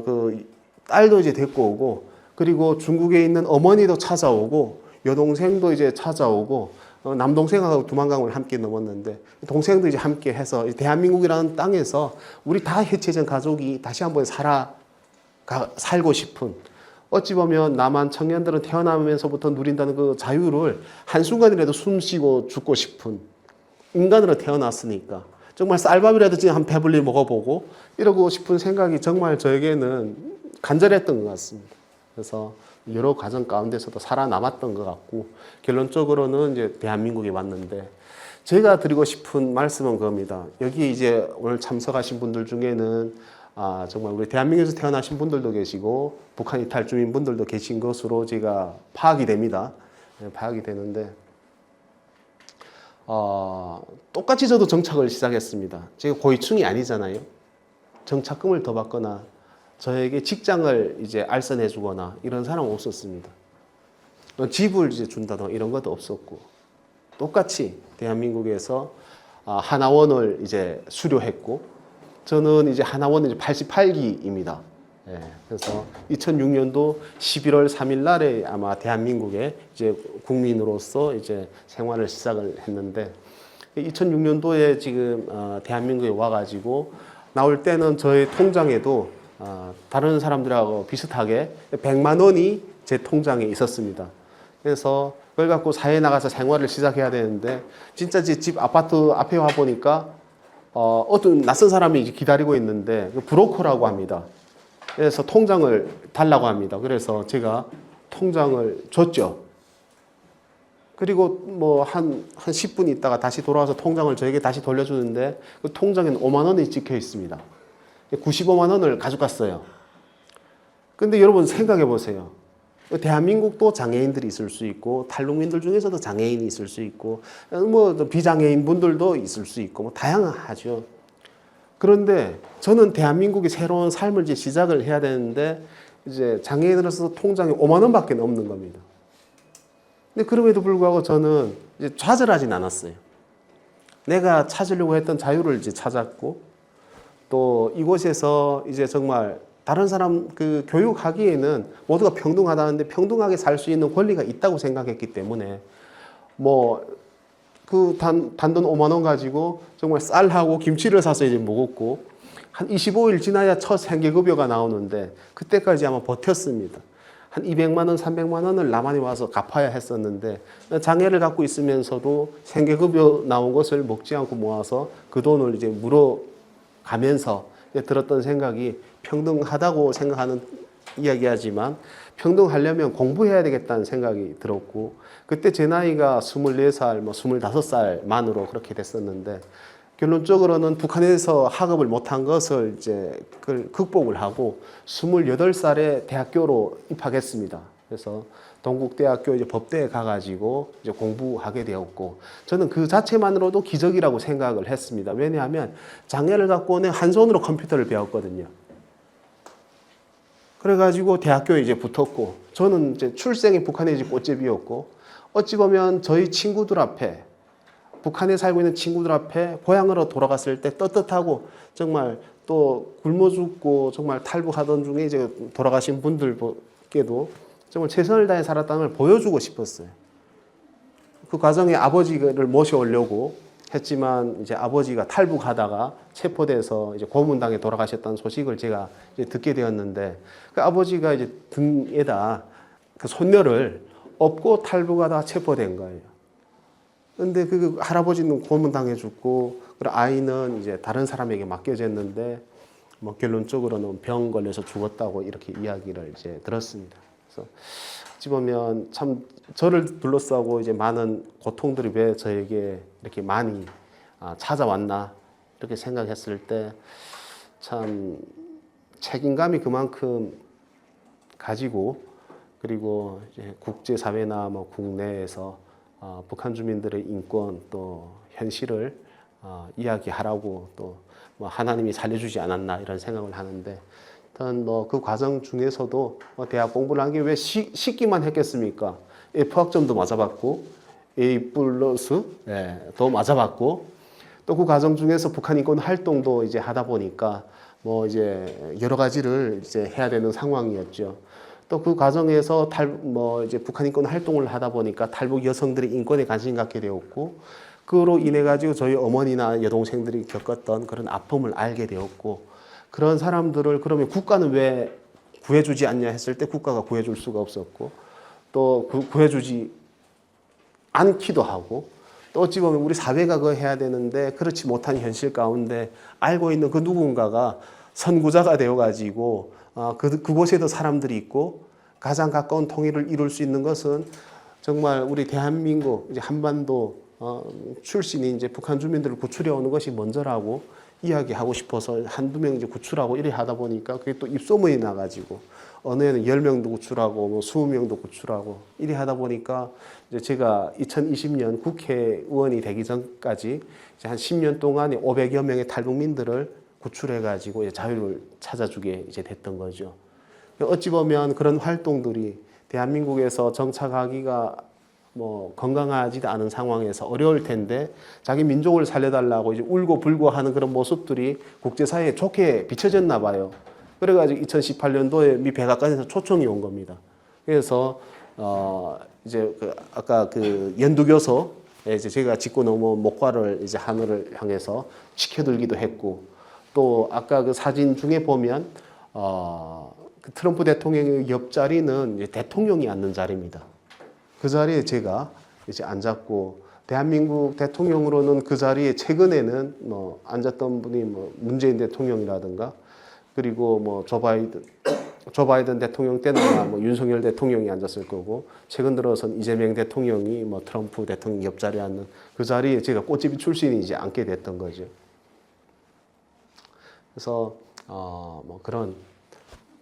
그 딸도 이제 데리고 오고 그리고 중국에 있는 어머니도 찾아오고 여동생도 이제 찾아오고 남동생하고 두만강을 함께 넘었는데 동생도 이제 함께 해서 대한민국이라는 땅에서 우리 다 해체된 가족이 다시 한번 살고 싶은 어찌 보면 남한 청년들은 태어나면서부터 누린다는 그 자유를 한순간이라도 숨쉬고 죽고 싶은 인간으로 태어났으니까 정말 쌀밥이라도 지금 한 배불리 먹어보고 이러고 싶은 생각이 정말 저에게는 간절했던 것 같습니다. 그래서 여러 과정 가운데서도 살아남았던 것 같고 결론적으로는 이제 대한민국에 왔는데 제가 드리고 싶은 말씀은 그겁니다. 여기 이제 오늘 참석하신 분들 중에는 정말 우리 대한민국에서 태어나신 분들도 계시고 북한 이탈 주민 분들도 계신 것으로 제가 파악이 됩니다. 파악이 되는데 똑같이 저도 정착을 시작했습니다. 제가 고위층이 아니잖아요. 정착금을 더 받거나 저에게 직장을 이제 알선해 주거나 이런 사람은 없었습니다. 집을 이제 준다던가 이런 것도 없었고 똑같이 대한민국에서 하나원을 이제 수료했고 저는 이제 하나원은 이제 88기입니다. 예, 그래서 2006년도 11월 3일 날에 아마 대한민국에 이제 국민으로서 이제 생활을 시작을 했는데 2006년도에 지금 대한민국에 와가지고 나올 때는 저의 통장에도 다른 사람들하고 비슷하게 100만 원이 제 통장에 있었습니다. 그래서 그걸 갖고 사회에 나가서 생활을 시작해야 되는데 진짜 제 집 아파트 앞에 와 보니까 어떤 낯선 사람이 기다리고 있는데 브로커라고 합니다. 그래서 통장을 달라고 합니다. 그래서 제가 통장을 줬죠. 그리고 뭐 한 10분 있다가 다시 돌아와서 통장을 저에게 다시 돌려주는데 그 통장에는 5만 원이 찍혀 있습니다. 95만 원을 가져갔어요. 근데 여러분 생각해 보세요. 대한민국도 장애인들이 있을 수 있고 탈북민들 중에서도 장애인이 있을 수 있고 뭐 비장애인 분들도 있을 수 있고 뭐 다양하죠. 그런데 저는 대한민국의 새로운 삶을 이제 시작을 해야 되는데 이제 장애인으로서 통장에 5만 원밖에 없는 겁니다. 근데 그럼에도 불구하고 저는 이제 좌절하진 않았어요. 내가 찾으려고 했던 자유를 이제 찾았고 또 이곳에서 이제 정말 다른 사람 그 교육하기에는 모두가 평등하다는데 평등하게 살 수 있는 권리가 있다고 생각했기 때문에 뭐 그 단돈 5만 원 가지고 정말 쌀하고 김치를 사서 이제 먹었고 한 25일 지나야 첫 생계급여가 나오는데 그때까지 아마 버텼습니다. 한 200만 원, 300만 원을 남한에 와서 갚아야 했었는데 장애를 갖고 있으면서도 생계급여 나온 것을 먹지 않고 모아서 그 돈을 이제 물어가면서 들었던 생각이 평등하다고 생각하는 이야기하지만 평등하려면 공부해야 되겠다는 생각이 들었고 그때 제 나이가 24살, 뭐 25살 만으로 그렇게 됐었는데 결론적으로는 북한에서 학업을 못한 것을 이제 그걸 극복을 하고 28살에 대학교로 입학했습니다. 그래서 동국대학교 이제 법대에 가가지고 이제 공부하게 되었고 저는 그 자체만으로도 기적이라고 생각을 했습니다. 왜냐하면 장애를 갖고는 한 손으로 컴퓨터를 배웠거든요. 그래가지고 대학교에 이제 붙었고 저는 이제 출생이 북한의 이제 꽃제비였고 어찌 보면 저희 친구들 앞에 북한에 살고 있는 친구들 앞에 고향으로 돌아갔을 때 떳떳하고 정말 또 굶어 죽고 정말 탈북하던 중에 이제 돌아가신 분들께도 정말 최선을 다해 살았다는 걸 보여주고 싶었어요. 그 과정에 아버지를 모셔오려고 했지만 이제 아버지가 탈북하다가 체포돼서 이제 고문당해 돌아가셨다는 소식을 제가 이제 듣게 되었는데 그 아버지가 이제 등에다 그 손녀를 업고 탈북하다가 체포된 거예요. 근데 그 할아버지는 고문당해 죽고 그 아이는 이제 다른 사람에게 맡겨졌는데 뭐 결론적으로는 병 걸려서 죽었다고 이렇게 이야기를 이제 들었습니다. 그래서 어찌 보면 참 저를 둘러싸고 이제 많은 고통들이 왜 저에게 이렇게 많이 찾아왔나 이렇게 생각했을 때 참 책임감이 그만큼 가지고 그리고 이제 국제사회나 뭐 국내에서 북한 주민들의 인권 또 현실을 이야기하라고 또 뭐 하나님이 살려주지 않았나 이런 생각을 하는데 일단 뭐 그 과정 중에서도 뭐 대학 공부를 한 게 왜 쉽기만 했겠습니까? F 학점도 맞아봤고 A 플러스 도 맞아봤고 또 그 과정 중에서 북한 인권 활동도 이제 하다 보니까 뭐 이제 여러 가지를 이제 해야 되는 상황이었죠. 또 그 과정에서 뭐 이제 북한 인권 활동을 하다 보니까 탈북 여성들의 인권에 관심 갖게 되었고 그로 인해 가지고 저희 어머니나 여동생들이 겪었던 그런 아픔을 알게 되었고 그런 사람들을 그러면 국가는 왜 구해주지 않냐 했을 때 국가가 구해줄 수가 없었고 또 구해주지 않기도 하고 또 어찌 보면 우리 사회가 그거 해야 되는데 그렇지 못한 현실 가운데 알고 있는 그 누군가가 선구자가 되어가지고 그곳에도 사람들이 있고 가장 가까운 통일을 이룰 수 있는 것은 정말 우리 대한민국 이제 한반도 출신이 이제 북한 주민들을 구출해 오는 것이 먼저라고 이야기하고 싶어서 한두 명 이제 구출하고 이래 하다 보니까 그게 또 입소문이 나가지고 어느 해는 10명도 구출하고 뭐 20명도 구출하고 이래 하다 보니까 이제 제가 2020년 국회의원이 되기 전까지 이제 한 10년 동안에 500여 명의 탈북민들을 구출해 가지고 이제 자유를 찾아주게 이제 됐던 거죠. 어찌 보면 그런 활동들이 대한민국에서 정착하기가 뭐 건강하지도 않은 상황에서 어려울 텐데 자기 민족을 살려달라고 이제 울고 불고 하는 그런 모습들이 국제사회에 좋게 비춰졌나 봐요. 그래가지고 2018년도에 미 백악관에서 초청이 온 겁니다. 그래서 이제 아까 그 연두교서에 이제 제가 짚고 넘어온 목화를 이제 하늘을 향해서 치켜들기도 했고 또 아까 그 사진 중에 보면 그 트럼프 대통령의 옆자리는 이제 대통령이 앉는 자리입니다. 그 자리에 제가 이제 앉았고 대한민국 대통령으로는 그 자리에 최근에는 뭐 앉았던 분이 뭐 문재인 대통령이라든가 그리고 뭐 조 바이든 대통령 때는 아마 뭐 윤석열 대통령이 앉았을 거고 최근 들어선 이재명 대통령이 뭐 트럼프 대통령 옆자리에 앉는 그 자리에 제가 꽃집이 출신이 이제 앉게 됐던 거죠. 그래서 뭐 그런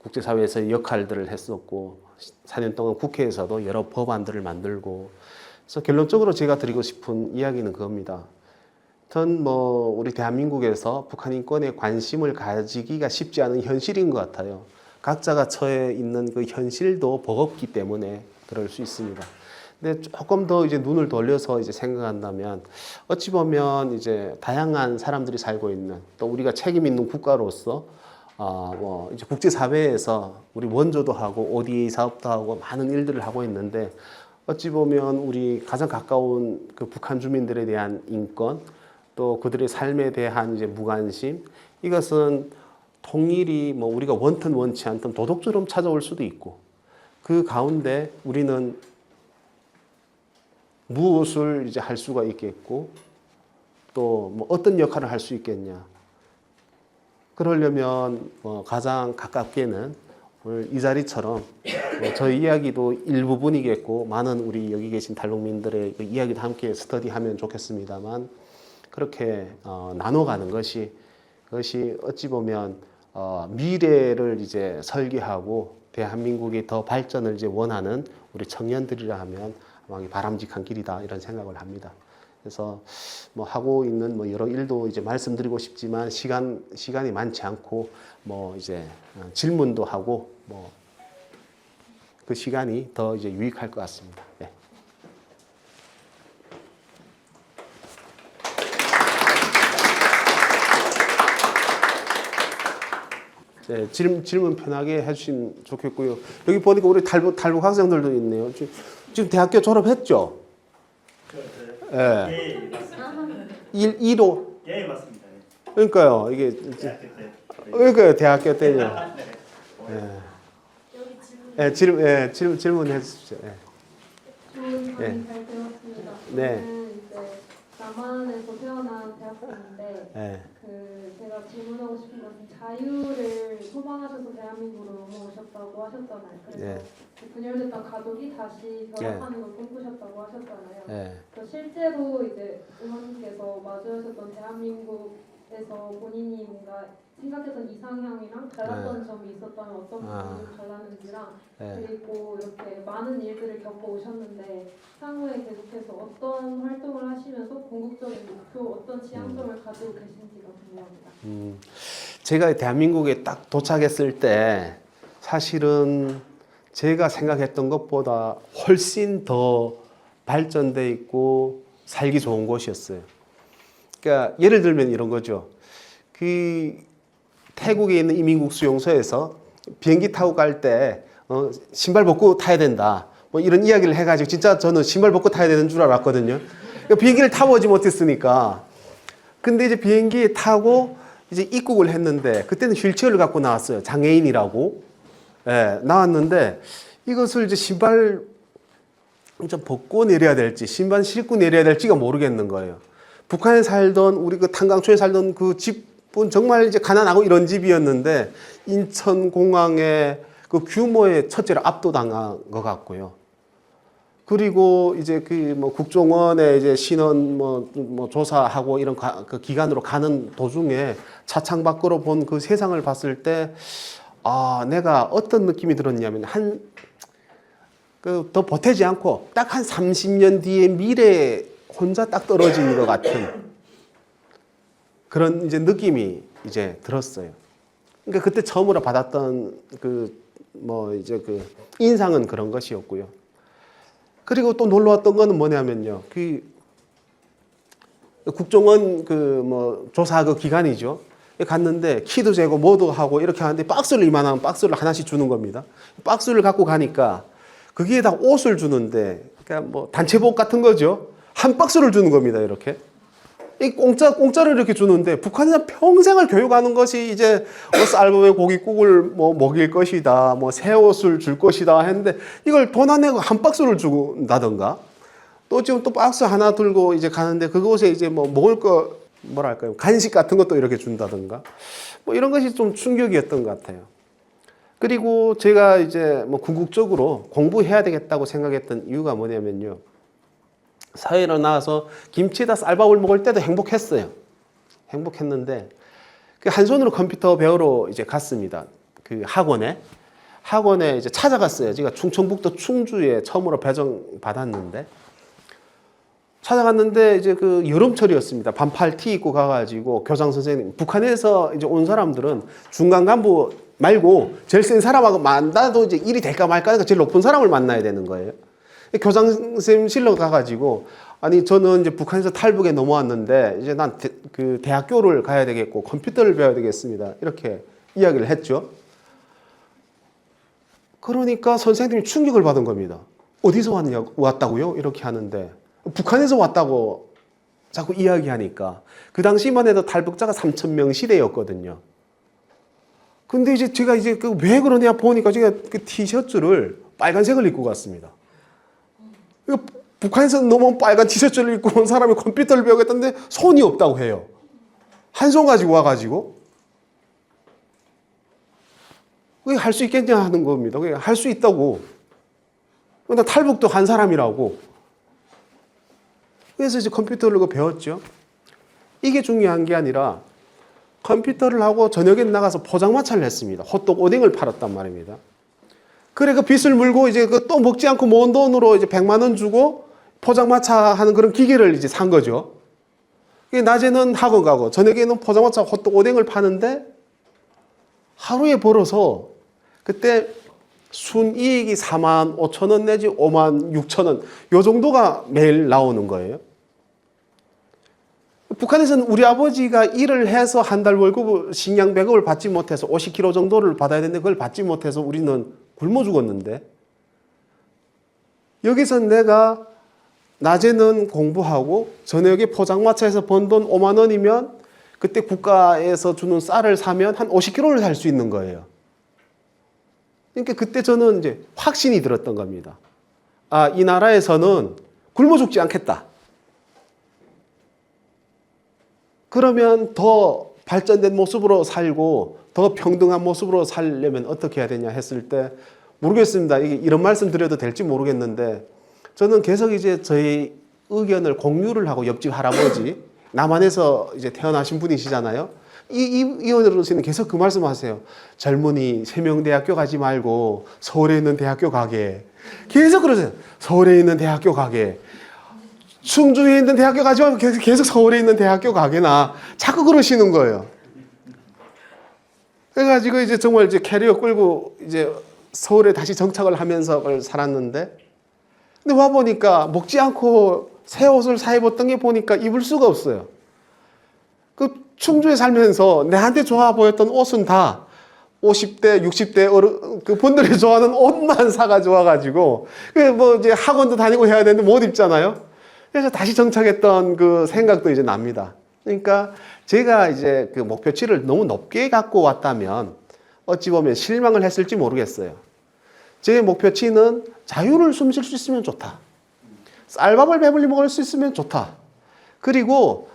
국제사회에서 역할들을 했었고 4년 동안 국회에서도 여러 법안들을 만들고 그래서 결론적으로 제가 드리고 싶은 이야기는 그겁니다. 전 뭐 우리 대한민국에서 북한 인권에 관심을 가지기가 쉽지 않은 현실인 것 같아요. 각자가 처해 있는 그 현실도 버겁기 때문에 그럴 수 있습니다. 근데 조금 더 이제 눈을 돌려서 이제 생각한다면 어찌 보면 이제 다양한 사람들이 살고 있는 또 우리가 책임 있는 국가로서 뭐 이제 국제사회에서 우리 원조도 하고 ODA 사업도 하고 많은 일들을 하고 있는데 어찌 보면 우리 가장 가까운 그 북한 주민들에 대한 인권 또 그들의 삶에 대한 이제 무관심 이것은 통일이 뭐 우리가 원튼 원치 않든 도둑처럼 찾아올 수도 있고 그 가운데 우리는 무엇을 이제 할 수가 있겠고 또 뭐 어떤 역할을 할 수 있겠냐. 그러려면 가장 가깝게는 오늘 이 자리처럼 저희 이야기도 일부분이겠고 많은 우리 여기 계신 탈북민들의 그 이야기도 함께 스터디하면 좋겠습니다만 그렇게 나눠가는 것이 그것이 어찌 보면 미래를 이제 설계하고 대한민국이 더 발전을 이제 원하는 우리 청년들이라 하면 아마 바람직한 길이다 이런 생각을 합니다. 그래서 뭐 하고 있는 뭐 여러 일도 이제 말씀드리고 싶지만 시간이 많지 않고 뭐 이제 질문도 하고 뭐 그 시간이 더 이제 유익할 것 같습니다. 네. 네, 질문 편하게 해주시면 좋겠고요. 여기 보니까 우리 탈북 학생들도 있네요. 지금 대학교 졸업했죠? 예. 1호. 예, 맞습니다. 그러니까요. 이게 대학교 때. 그러니까요. 대학교 때요. 네. 질문해 주십시오. 예. 좋은 예. 강의 잘 들었습니다. 네. 저는 이제 남한에서 태어난 대학생인데 예. 제가 질문하고 싶은 것은 자유를 소망하셔서 대한민국으로 넘어오셨다고 하셨잖아요. 그래서 예. 분열됐던 가족이 다시 결합하는 걸 꿈꾸셨다고 하셨잖아요. 예. 그래서 실제로 이제 의원님께서 마주하셨던 대한민국에서 본인이 뭔가 생각했던 이상향이랑 달랐던 점이 있었다면 어떤 부분이 좀 달랐는지랑 예. 그리고 이렇게 많은 일들을 겪어 오셨는데 향후에 계속해서 어떤 활동을 하시면서 궁극적인 목표, 어떤 지향점을 가지고 계신지가 궁금합니다. 제가 대한민국에 딱 도착했을 때 사실은 제가 생각했던 것보다 훨씬 더 발전돼 있고 살기 좋은 곳이었어요. 그러니까 예를 들면 이런 거죠. 그 태국에 있는 이민국 수용소에서 비행기 타고 갈 때 신발 벗고 타야 된다. 뭐 이런 이야기를 해가지고 진짜 저는 신발 벗고 타야 되는 줄 알았거든요. 그러니까 비행기를 타보지 못했으니까. 근데 이제 비행기에 타고 이제 입국을 했는데 그때는 휠체어를 갖고 나왔어요. 장애인이라고. 예, 나왔는데 이것을 이제 신발 좀 벗고 내려야 될지 신발 신고 내려야 될지가 모르겠는 거예요. 북한에 살던 우리 그 탄광초에 살던 그 집은 정말 이제 가난하고 이런 집이었는데 인천공항의 그 규모에 첫째로 압도당한 것 같고요. 그리고 이제 그 뭐 국정원에 이제 신원 뭐 조사하고 이런 그 기관으로 가는 도중에 차창 밖으로 본 그 세상을 봤을 때 내가 어떤 느낌이 들었냐면 더 보태지 않고 딱 한 30년 뒤에 미래에 혼자 딱 떨어지는 것 같은 그런 이제 느낌이 이제 들었어요. 그러니까 그때 처음으로 받았던 이제 인상은 그런 것이었고요. 그리고 또 놀러왔던 거는 뭐냐면요. 국정원 조사 기관이죠. 갔는데 키도 재고 뭐도 하고 이렇게 하는데 이만한 박스를 하나씩 주는 겁니다. 박스를 갖고 가니까 거기에 다 옷을 주는데 그러니까 뭐 단체복 같은 거죠. 한 박스를 주는 겁니다. 이렇게. 공짜로 이렇게 주는데 북한에서 평생을 교육하는 것이 이제 쌀밥에 고깃국을 먹일 것이다, 새 옷을 줄 것이다 했는데 이걸 돈 안 내고 한 박스를 준다던가 또 지금 또 박스 하나 들고 이제 가는데 그곳에 이제 먹을 거 뭐랄까요 간식 같은 것도 이렇게 준다던가 이런 것이 좀 충격이었던 것 같아요. 그리고 제가 이제 궁극적으로 공부해야 되겠다고 생각했던 이유가 뭐냐면요. 사회로 나와서 김치에다 쌀밥을 먹을 때도 행복했어요. 행복했는데 한 손으로 컴퓨터 배우러 이제 갔습니다. 그 학원에 이제 찾아갔어요. 제가 충청북도 충주에 처음으로 배정 받았는데 찾아갔는데 이제 그 여름철이었습니다. 반팔 티 입고 가가지고 교장 선생님 북한에서 이제 온 사람들은 중간 간부 말고 제일 센 사람하고 만나도 이제 일이 될까 말까 하니까 제일 높은 사람을 만나야 되는 거예요. 교장 선생님실로 가가지고 저는 이제 북한에서 탈북에 넘어왔는데 이제 난 대학교를 가야 되겠고 컴퓨터를 배워야 되겠습니다. 이렇게 이야기를 했죠. 그러니까 선생님이 충격을 받은 겁니다. 어디서 왔다고요? 이렇게 하는데 북한에서 왔다고 자꾸 이야기하니까 그 당시만 해도 탈북자가 3,000명 시대였거든요. 근데 이제 제가 이제 왜 그러냐 보니까 제가 그 티셔츠를 빨간색을 입고 갔습니다. 북한에서 넘어온 빨간 티셔츠를 입고 온 사람이 컴퓨터를 배우겠다는데 손이 없다고 해요. 한 손 가지고 와가지고. 그게 할 수 있겠냐 하는 겁니다. 그게 할 수 있다고. 나 탈북도 한 사람이라고. 그래서 이제 컴퓨터를 배웠죠. 이게 중요한 게 아니라 컴퓨터를 하고 저녁에 나가서 포장마차를 했습니다. 호떡 오뎅을 팔았단 말입니다. 그래 그 빚을 물고 이제 또 먹지 않고 모은 돈으로 이제 100만 원 주고 포장마차 하는 그런 기계를 이제 산 거죠. 낮에는 학원 가고 저녁에는 포장마차 호떡 오뎅을 파는데 하루에 벌어서 그때 순이익이 4만 5천 원 내지 5만 6천 원 요 정도가 매일 나오는 거예요. 북한에서는 우리 아버지가 일을 해서 한 달 월급을 식량 배급을 받지 못해서 50kg 정도를 받아야 되는데 그걸 받지 못해서 우리는 굶어 죽었는데 여기서 내가 낮에는 공부하고 저녁에 포장마차에서 번 돈 5만 원이면 그때 국가에서 주는 쌀을 사면 한 50kg를 살 수 있는 거예요. 그러니까 그때 저는 이제 확신이 들었던 겁니다. 아, 이 나라에서는 굶어 죽지 않겠다. 그러면 더 발전된 모습으로 살고 더 평등한 모습으로 살려면 어떻게 해야 되냐 했을 때 모르겠습니다. 이게 이런 말씀 드려도 될지 모르겠는데 저는 계속 이제 저희 의견을 공유를 하고 옆집 할아버지 남한에서 이제 태어나신 분이시잖아요. 이 어르신은 계속 그 말씀하세요. 젊은이 세명대학교 가지 말고 서울에 있는 대학교 가게. 계속 그러세요. 서울에 있는 대학교 가게. 충주에 있는 대학교 가지 말고 계속 서울에 있는 대학교 가게나 자꾸 그러시는 거예요. 그래가지고 이제 정말 이제 캐리어 끌고 이제 서울에 다시 정착을 하면서 살았는데 근데 와 보니까 먹지 않고 새 옷을 사 입었던 게 보니까 입을 수가 없어요. 그 충주에 살면서 내한테 좋아 보였던 옷은 다 50대, 60대 그 분들이 좋아하는 옷만 사가지고 와가지고 그 뭐 이제 학원도 다니고 해야 되는데 못 입잖아요. 그래서 다시 정착했던 그 생각도 이제 납니다. 그러니까 제가 이제 그 목표치를 너무 높게 갖고 왔다면 어찌 보면 실망을 했을지 모르겠어요. 제 목표치는 자유를 숨쉴 수 있으면 좋다. 쌀밥을 배불리 먹을 수 있으면 좋다. 그리고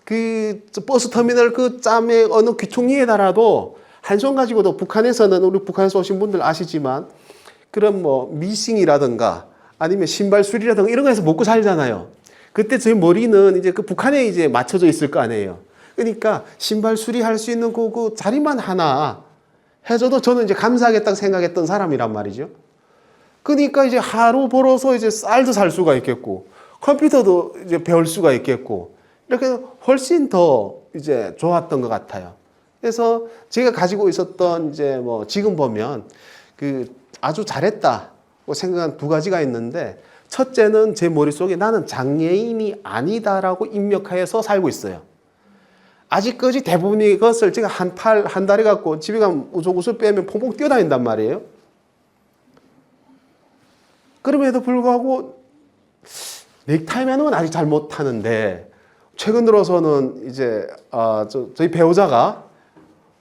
그 버스터미널 그 짬에 어느 귀퉁이에 달아도 한 손 가지고도 북한에서는 우리 북한에서 오신 분들 아시지만 그런 뭐 미싱이라든가 아니면 신발 수리라든가 이런 거에서 먹고 살잖아요. 그때 저희 머리는 이제 그 북한에 이제 맞춰져 있을 거 아니에요. 그러니까 신발 수리할 수 있는 그 자리만 하나 해줘도 저는 이제 감사하겠다고 생각했던 사람이란 말이죠. 그러니까 이제 하루 벌어서 이제 쌀도 살 수가 있겠고 컴퓨터도 이제 배울 수가 있겠고 이렇게 훨씬 더 이제 좋았던 것 같아요. 그래서 제가 가지고 있었던 이제 뭐 지금 보면 그 아주 잘했다고 생각한 두 가지가 있는데 첫째는 제 머릿속에 나는 장애인이 아니다라고 입력하여서 살고 있어요. 아직까지 대부분의 것을 제가 한 다리 갖고 집에 가면 우석우석 빼면 퐁퐁 뛰어다닌단 말이에요. 그럼에도 불구하고 넥타이 매는 건 아직 잘 못하는데 최근 들어서는 이제 저희 배우자가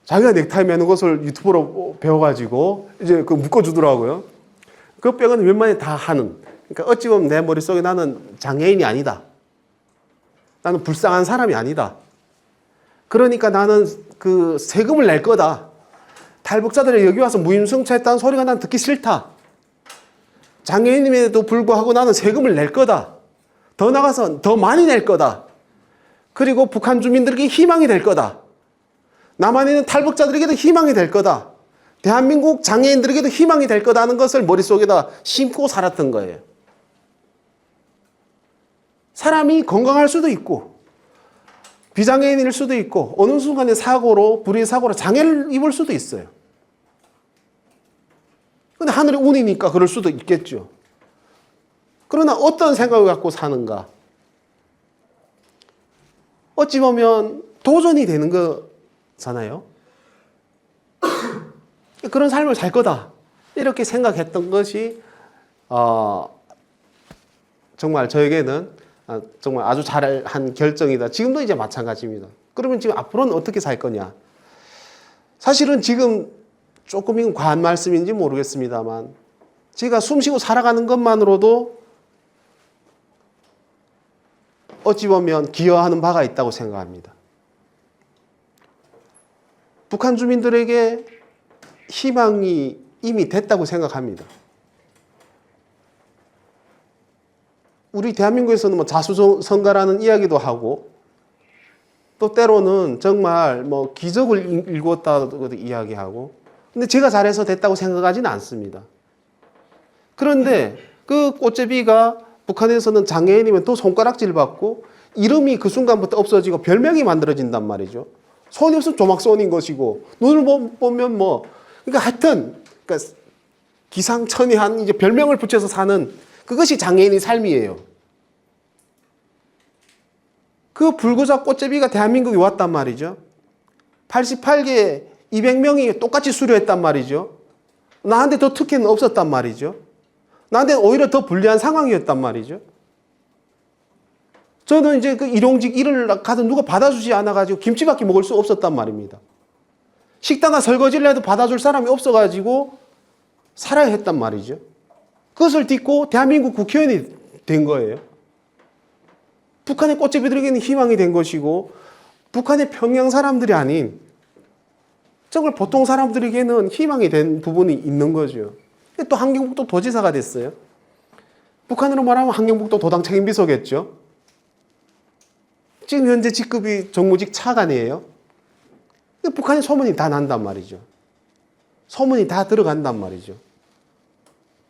자기가 넥타이 매는 것을 유튜브로 배워가지고 이제 그 묶어주더라고요. 그 빼고는 웬만히 다 하는. 그러니까 어찌 보면 내 머릿속에 나는 장애인이 아니다. 나는 불쌍한 사람이 아니다. 그러니까 나는 그 세금을 낼 거다. 탈북자들이 여기 와서 무임승차했다는 소리가 난 듣기 싫다. 장애인임에도 불구하고 나는 세금을 낼 거다. 더 나가서 더 많이 낼 거다. 그리고 북한 주민들에게 희망이 될 거다. 남한에 있는 탈북자들에게도 희망이 될 거다. 대한민국 장애인들에게도 희망이 될 거다는 것을 머릿속에다 심고 살았던 거예요. 사람이 건강할 수도 있고 비장애인일 수도 있고 어느 순간에 사고로 불의의 사고로 장애를 입을 수도 있어요. 근데 하늘의 운이니까 그럴 수도 있겠죠. 그러나 어떤 생각을 갖고 사는가? 어찌 보면 도전이 되는 거잖아요. 그런 삶을 살 거다. 이렇게 생각했던 것이 정말 저에게는 정말 아주 잘한 결정이다. 지금도 이제 마찬가지입니다. 그러면 지금 앞으로는 어떻게 살 거냐? 사실은 지금 조금 이건 과한 말씀인지 모르겠습니다만 제가 숨쉬고 살아가는 것만으로도 어찌 보면 기여하는 바가 있다고 생각합니다. 북한 주민들에게 희망이 이미 됐다고 생각합니다. 우리 대한민국에서는 뭐 자수성가라는 이야기도 하고 또 때로는 정말 뭐 기적을 일구었다고 이야기하고 근데 제가 잘해서 됐다고 생각하지는 않습니다. 그런데 그 꽃제비가 북한에서는 장애인이면 또 손가락질 받고 이름이 그 순간부터 없어지고 별명이 만들어진단 말이죠. 손이 없으면 조막손인 것이고 눈을 보면 뭐 그러니까 하여튼 그러니까 기상천외한 이제 별명을 붙여서 사는 그것이 장애인의 삶이에요. 그 불구자 꽃제비가 대한민국에 왔단 말이죠. 88개 200명이 똑같이 수료했단 말이죠. 나한테 더 특혜는 없었단 말이죠. 나한테 오히려 더 불리한 상황이었단 말이죠. 저는 이제 그 일용직 일을 가도 누가 받아주지 않아가지고 김치밖에 먹을 수 없었단 말입니다. 식당가 설거지를 해도 받아줄 사람이 없어가지고 살아야 했단 말이죠. 그것을 딛고 대한민국 국회의원이 된 거예요. 북한의 꽃제비들에게는 희망이 된 것이고 북한의 평양 사람들이 아닌 정말 보통 사람들에게는 희망이 된 부분이 있는 거죠. 또 환경북도 도지사가 됐어요. 북한으로 말하면 환경북도 도당 책임비서겠죠. 지금 현재 직급이 정무직 차관이에요. 북한의 소문이 다 난단 말이죠. 소문이 다 들어간단 말이죠.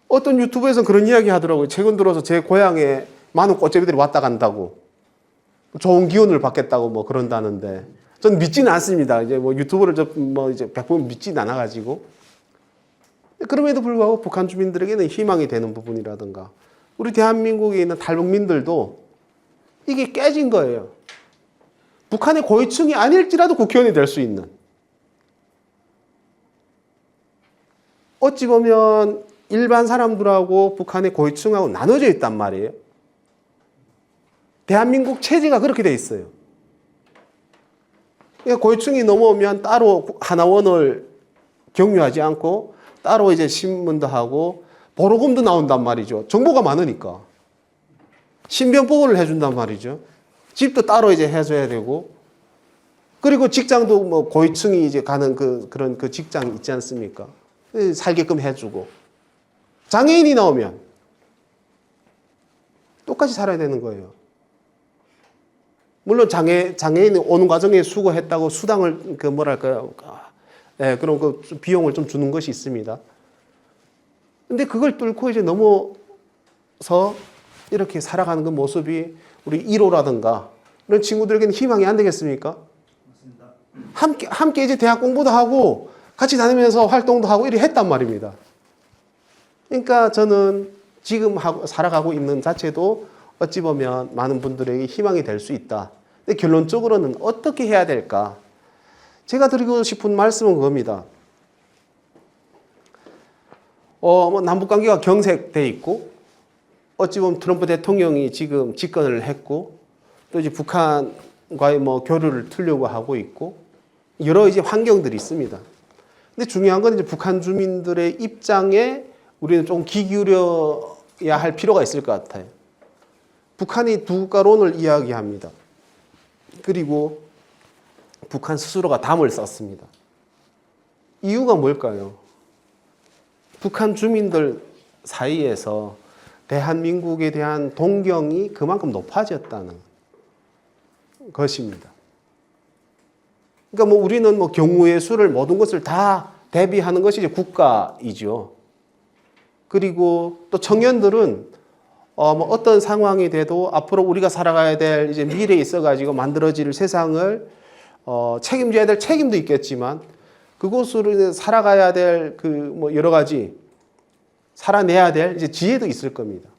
어떤 유튜브에서 그런 이야기 하더라고요. 최근 들어서 제 고향에 많은 꽃제비들이 왔다 간다고. 좋은 기운을 받겠다고 뭐 그런다는데. 전 믿지는 않습니다. 이제 뭐 유튜브를 이제 100% 믿지는 않아가지고. 그럼에도 불구하고 북한 주민들에게는 희망이 되는 부분이라든가, 우리 대한민국에 있는 탈북민들도 이게 깨진 거예요. 북한의 고위층이 아닐지라도 국회의원이 될 수 있는. 어찌 보면 일반 사람들하고 북한의 고위층하고 나눠져 있단 말이에요. 대한민국 체제가 그렇게 돼 있어요. 그러니까 고위층이 넘어오면 따로 하나원을 경유하지 않고 따로 이제 신문도 하고 보로금도 나온단 말이죠. 정보가 많으니까. 신변 보호를 해준단 말이죠. 집도 따로 이제 해줘야 되고, 그리고 직장도 뭐 고위층이 이제 가는 그런 직장 있지 않습니까? 살게끔 해주고. 장애인이 나오면 똑같이 살아야 되는 거예요. 물론 장애인이 오는 과정에 수고했다고 수당을 그런 비용을 좀 주는 것이 있습니다. 근데 그걸 뚫고 이제 넘어서 이렇게 살아가는 그 모습이 우리 1호라든가 이런 친구들에게는 희망이 안 되겠습니까? 맞습니다. 함께 이제 대학 공부도 하고 같이 다니면서 활동도 하고 이렇게 했단 말입니다. 그러니까 저는 지금 살아가고 있는 자체도 어찌 보면 많은 분들에게 희망이 될 수 있다. 근데 결론적으로는 어떻게 해야 될까? 제가 드리고 싶은 말씀은 그겁니다. 뭐 남북관계가 경색돼 있고, 어찌 보면 트럼프 대통령이 지금 집권을 했고, 또 이제 북한과의 뭐 교류를 틀려고 하고 있고, 여러 이제 환경들이 있습니다. 근데 중요한 건 이제 북한 주민들의 입장에 우리는 좀 귀 기울여야 할 필요가 있을 것 같아요. 북한이 두 국가론을 이야기합니다. 그리고 북한 스스로가 담을 썼습니다. 이유가 뭘까요? 북한 주민들 사이에서 대한민국에 대한 동경이 그만큼 높아졌다는 것입니다. 그러니까 뭐 우리는 뭐 경우의 수를 모든 것을 다 대비하는 것이 이제 국가이죠. 그리고 또 청년들은 뭐 어떤 상황이 돼도 앞으로 우리가 살아가야 될 이제 미래에 있어가지고 만들어질 세상을 책임져야 될 책임도 있겠지만, 그곳으로 살아가야 될 뭐 여러 가지 살아내야 될 이제 지혜도 있을 겁니다.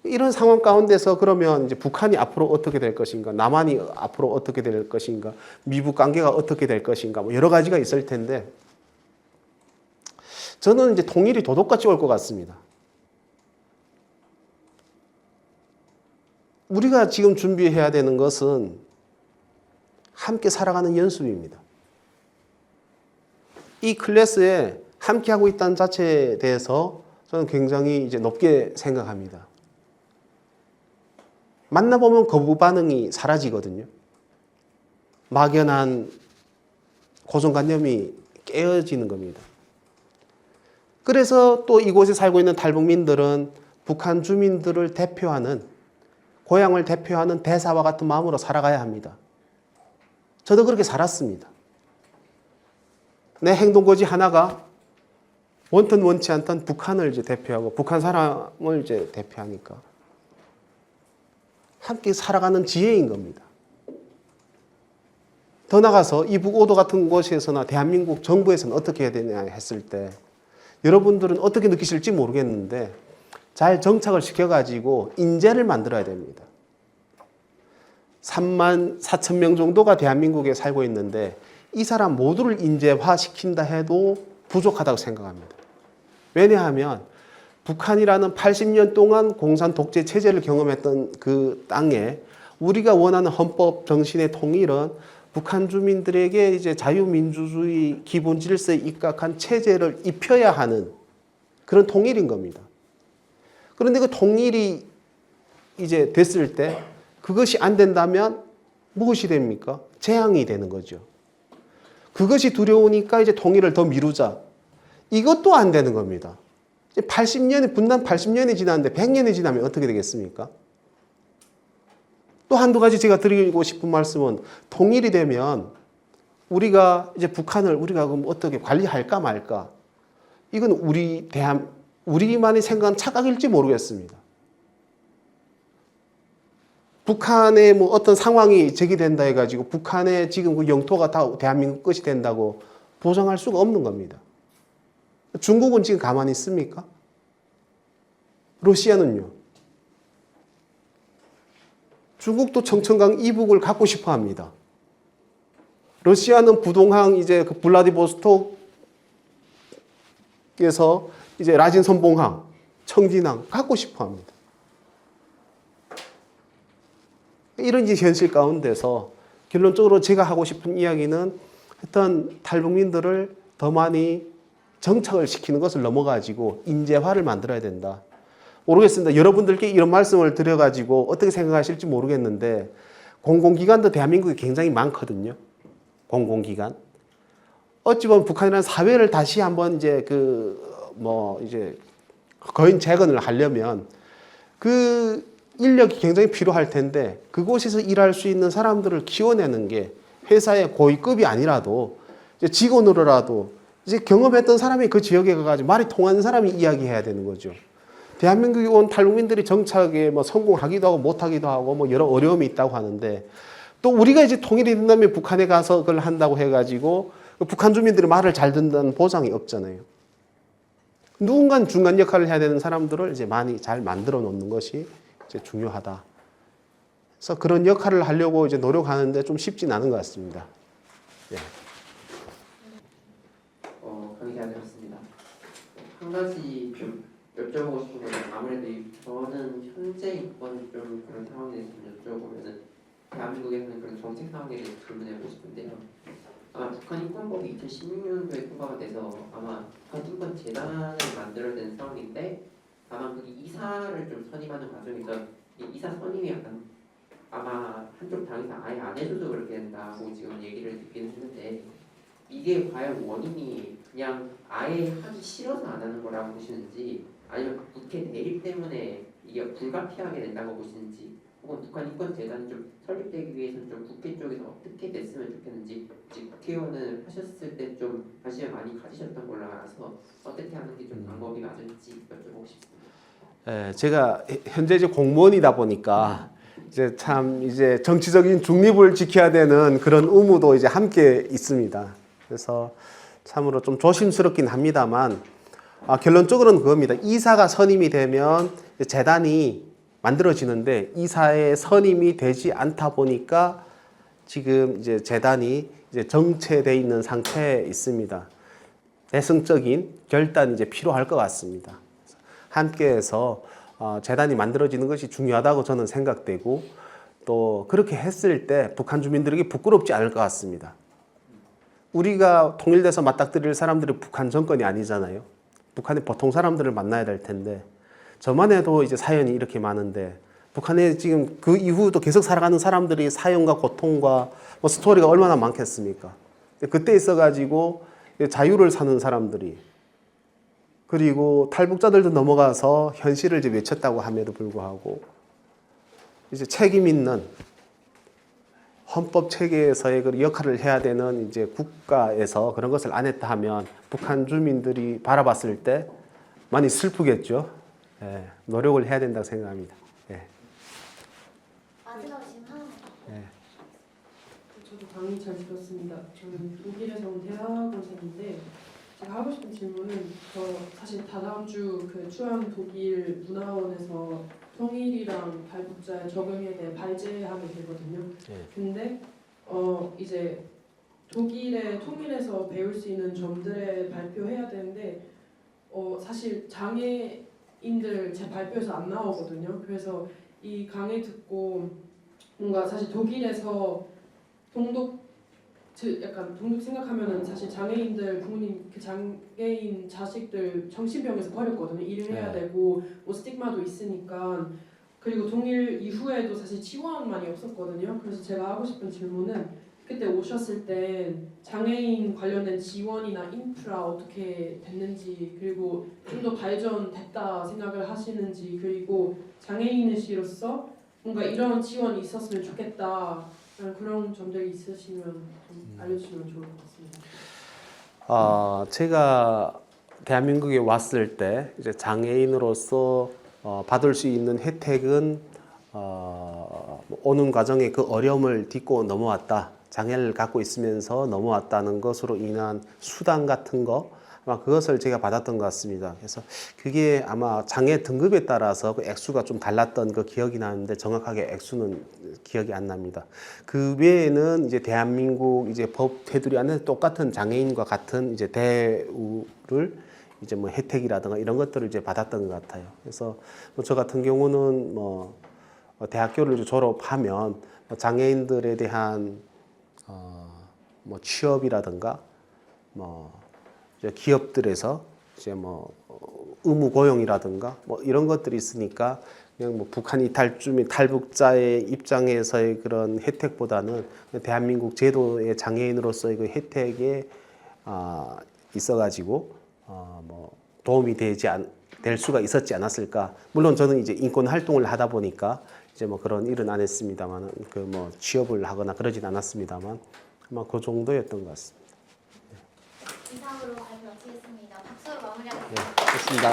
이런 상황 가운데서 그러면 이제 북한이 앞으로 어떻게 될 것인가, 남한이 앞으로 어떻게 될 것인가, 미북 관계가 어떻게 될 것인가, 뭐 여러 가지가 있을 텐데, 저는 이제 통일이 도둑같이 올 것 같습니다. 우리가 지금 준비해야 되는 것은 함께 살아가는 연습입니다. 이 클래스에 함께 하고 있다는 자체에 대해서 저는 굉장히 이제 높게 생각합니다. 만나보면 거부 반응이 사라지거든요. 막연한 고정관념이 깨어지는 겁니다. 그래서 또 이곳에 살고 있는 탈북민들은 북한 주민들을 대표하는, 고향을 대표하는 대사와 같은 마음으로 살아가야 합니다. 저도 그렇게 살았습니다. 내 행동거지 하나가 원튼 원치 않던 북한을 이제 대표하고 북한 사람을 이제 대표하니까 함께 살아가는 지혜인 겁니다. 더 나가서 이북 5도 같은 곳에서나 대한민국 정부에서는 어떻게 해야 되냐 했을 때, 여러분들은 어떻게 느끼실지 모르겠는데 잘 정착을 시켜가지고 인재를 만들어야 됩니다. 3만 4천 명 정도가 대한민국에 살고 있는데 이 사람 모두를 인재화시킨다 해도 부족하다고 생각합니다. 왜냐하면 북한이라는 80년 동안 공산 독재 체제를 경험했던 그 땅에 우리가 원하는 헌법 정신의 통일은 북한 주민들에게 이제 자유민주주의 기본 질서에 입각한 체제를 입혀야 하는 그런 통일인 겁니다. 그런데 그 통일이 이제 됐을 때 그것이 안 된다면 무엇이 됩니까? 재앙이 되는 거죠. 그것이 두려우니까 이제 통일을 더 미루자. 이것도 안 되는 겁니다. 이제 80년이 분단 80년이 지났는데 100년이 지나면 어떻게 되겠습니까? 또 한두 가지 제가 드리고 싶은 말씀은 통일이 되면 우리가 이제 북한을 우리가 그럼 어떻게 관리할까 말까? 이건 우리만이 생각한 착각일지 모르겠습니다. 북한에 뭐 어떤 상황이 제기된다 해가지고 북한의 지금 그 영토가 다 대한민국 것이 된다고 보장할 수가 없는 겁니다. 중국은 지금 가만히 있습니까? 러시아는요? 중국도 청천강 이북을 갖고 싶어 합니다. 러시아는 부동항 이제 그 블라디보스톡에서 이제 라진 선봉항, 청진항 갖고 싶어 합니다. 이런 이제 현실 가운데서 결론적으로 제가 하고 싶은 이야기는 일단 탈북민들을 더 많이 정착을 시키는 것을 넘어가지고 인재화를 만들어야 된다. 모르겠습니다. 여러분들께 이런 말씀을 드려가지고 어떻게 생각하실지 모르겠는데 공공기관도 대한민국에 굉장히 많거든요. 공공기관. 어찌 보면 북한이라는 사회를 다시 한번 이제 이제 거인 재건을 하려면 그 인력이 굉장히 필요할 텐데 그곳에서 일할 수 있는 사람들을 키워내는 게 회사의 고위급이 아니라도 이제 직원으로라도 이제 경험했던 사람이 그 지역에 가가지고 말이 통하는 사람이 이야기해야 되는 거죠. 대한민국에 온 탈북민들이 정착에 뭐 성공하기도 하고 못하기도 하고 뭐 여러 어려움이 있다고 하는데 또 우리가 이제 통일이 된다면 북한에 가서 그걸 한다고 해가지고 북한 주민들이 말을 잘 듣는다는 보장이 없잖아요. 누군가 중간 역할을 해야 되는 사람들을 이제 많이 잘 만들어 놓는 것이 이제 중요하다. 그래서 그런 역할을 하려고 이제 노력하는데 좀 쉽진 않은 것 같습니다. 예. 강의 잘 들었습니다. 한 가지 좀 여쭤보고 싶은 건 아무래도 저는 현재 이번 좀 그런 상황에 대해서 여쭤보면은 대한민국에서는 그런 정책 상황에 대해서 질문해보고 싶은데요. 아마 북한 인권법이 2016년도에 통과가 돼서 아마 북한 인권 재단을 만들어야 되는 상황인데 다만 그 이사를 좀 선임하는 과정에서 이 이사 선임이 약간 아마 한쪽 당에서 아예 안 해줘서 그렇게 된다고 지금 얘기를 듣긴 했는데 이게 과연 원인이 그냥 아예 하기 싫어서 안 하는 거라고 보시는지 아니면 국회 대립 때문에 이게 불가피하게 된다고 보시는지 혹은 북한 인권재단이 좀 설립되기 위해서는 좀 국회 쪽에서 어떻게 됐으면 좋겠는지 국회의원을 하셨을 때 좀 관심을 많이 가지셨던 걸로 알아서 어떻게 하는 게 좀 방법이 맞을지 여쭤보고 싶습니다. 예, 제가 현재 이제 공무원이다 보니까 이제 참 이제 정치적인 중립을 지켜야 되는 그런 의무도 이제 함께 있습니다. 그래서 참으로 좀 조심스럽긴 합니다만 결론적으로는 그겁니다. 이사가 선임이 되면 재단이 만들어지는데 이사의 선임이 되지 않다 보니까 지금 이제 재단이 이제 정체돼 있는 상태에 있습니다. 대승적인 결단이 이제 필요할 것 같습니다. 함께해서 재단이 만들어지는 것이 중요하다고 저는 생각되고 또 그렇게 했을 때 북한 주민들에게 부끄럽지 않을 것 같습니다. 우리가 통일돼서 맞닥뜨릴 사람들이 북한 정권이 아니잖아요. 북한의 보통 사람들을 만나야 될 텐데 저만 해도 이제 사연이 이렇게 많은데 북한에 지금 그 이후도 계속 살아가는 사람들이 사연과 고통과 뭐 스토리가 얼마나 많겠습니까? 그때 있어가지고 자유를 사는 사람들이 그리고 탈북자들도 넘어가서 현실을 이제 외쳤다고 함에도 불구하고 이제 책임 있는 헌법 체계에서의 그 역할을 해야 되는 이제 국가에서 그런 것을 안 했다 하면 북한 주민들이 바라봤을 때 많이 슬프겠죠. 예, 노력을 해야 된다고 생각합니다. 예. 마지막 질문 하나만. 예. 저도 강의 잘 들었습니다. 저는 독일에서 온 대학원생인데 제가 하고 싶은 질문은 저 사실 다다음 주 그 추한 독일 문화원에서 통일이랑 발북자의 적용에 대해 발제하게 되거든요. 예. 근데 이제 독일의 통일에서 배울 수 있는 점들을 발표해야 되는데 사실 장애인들 제 발표에서 안 나오거든요. 그래서 이 강의 듣고 뭔가 사실 독일에서 약간 동독 생각하면은 사실 장애인들 부모님 그 장애인 자식들 정신병에서 버렸거든요. 일을 해야 네. 되고 뭐 스tig마도 있으니까. 그리고 동일 이후에도 사실 지원만이 없었거든요. 그래서 제가 하고 싶은 질문은 그때 오셨을 때 장애인 관련된 지원이나 인프라 어떻게 됐는지, 그리고 좀 더 발전됐다 생각을 하시는지, 그리고 장애인이시로서 뭔가 이런 지원이 있었으면 좋겠다 그런 점들이 있으시면 좀 알려주시면 좋을 것 같습니다. 제가 대한민국에 왔을 때 이제 장애인으로서 받을 수 있는 혜택은 오는 과정에 그 어려움을 딛고 넘어왔다. 장애를 갖고 있으면서 넘어왔다는 것으로 인한 수당 같은 거, 아마 그것을 제가 받았던 것 같습니다. 그래서 그게 아마 장애 등급에 따라서 그 액수가 좀 달랐던 그 기억이 나는데 정확하게 액수는 기억이 안 납니다. 그 외에는 이제 대한민국 이제 법 테두리 안에서 똑같은 장애인과 같은 이제 대우를 이제 뭐 혜택이라든가 이런 것들을 이제 받았던 것 같아요. 그래서 뭐 저 같은 경우는 뭐 대학교를 이제 졸업하면 장애인들에 대한 뭐 취업이라든가 뭐 이제 기업들에서 이제 뭐 의무 고용이라든가 뭐 이런 것들이 있으니까 그냥 뭐 북한 이탈주 및 탈북자의 입장에서의 그런 혜택보다는 대한민국 제도의 장애인으로서의 그 혜택에 있어가지고 뭐 도움이 될 수가 있었지 않았을까. 물론 저는 이제 인권 활동을 하다 보니까 이제 뭐 그런 일은 안 했습니다만, 그 뭐 취업을 하거나 그러진 않았습니다만, 아마 그 정도였던 것 같습니다. 이상으로 발표 마치겠습니다. 박수로 마무리하겠습니다. 네, 좋습니다.